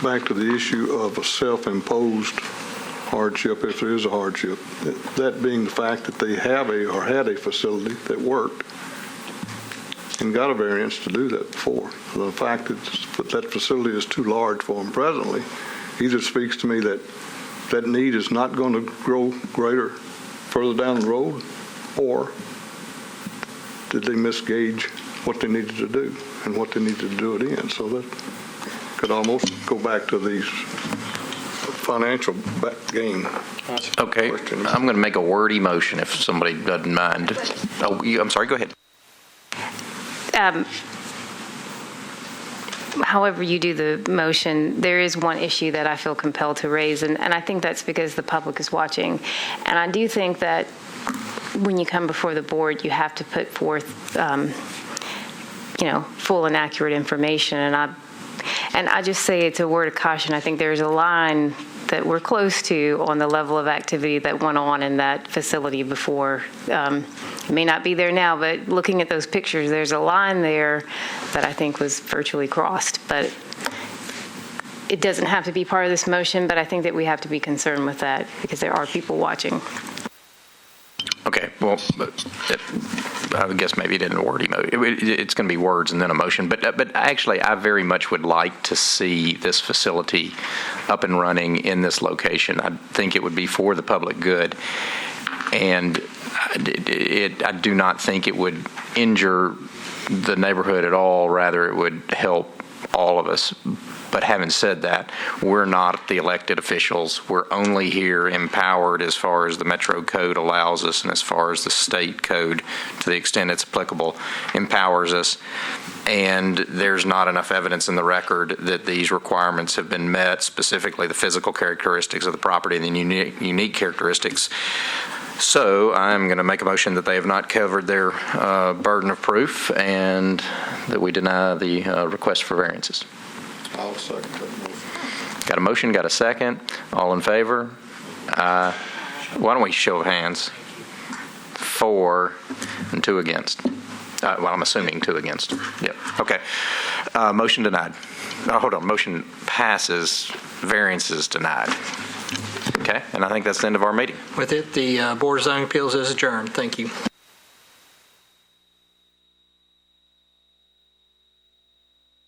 back to the issue of a self-imposed hardship, if there is a hardship. That being the fact that they have or had a facility that worked and got a variance to do that before. The fact that facility is too large for them presently either speaks to me that that need is not going to grow greater further down the road, or did they misgauge what they needed to do and what they needed to do it in? So that could almost go back to these financial gain. Okay, I'm going to make a wordy motion if somebody doesn't mind. Oh, I'm sorry, go ahead. However you do the motion, there is one issue that I feel compelled to raise, and I think that's because the public is watching. And I do think that when you come before the board, you have to put forth, full and accurate information. And I just say it's a word of caution. I think there's a line that we're close to on the level of activity that went on in that facility before. It may not be there now, but looking at those pictures, there's a line there that I think was virtually crossed. But it doesn't have to be part of this motion, but I think that we have to be concerned with that because there are people watching. Okay, well, I guess maybe it isn't a wordy motion. It's going to be words and then a motion. But actually, I very much would like to see this facility up and running in this location. I think it would be for the public good. And I do not think it would injure the neighborhood at all. Rather, it would help all of us. But having said that, we're not the elected officials. We're only here empowered as far as the Metro Code allows us and as far as the state code, to the extent it's applicable, empowers us. And there's not enough evidence in the record that these requirements have been met, specifically the physical characteristics of the property and the unique characteristics. So I'm going to make a motion that they have not covered their burden of proof and that we deny the request for variances. I'll second that motion. Got a motion, got a second. All in favor? Why don't we show of hands? 4 and 2 against. Well, I'm assuming 2 against. Yep. Okay. Motion denied. Hold on. Motion passes. Variance is denied. Okay. And I think that's the end of our meeting. With it, the Board of Zoning Appeals is adjourned. Thank you.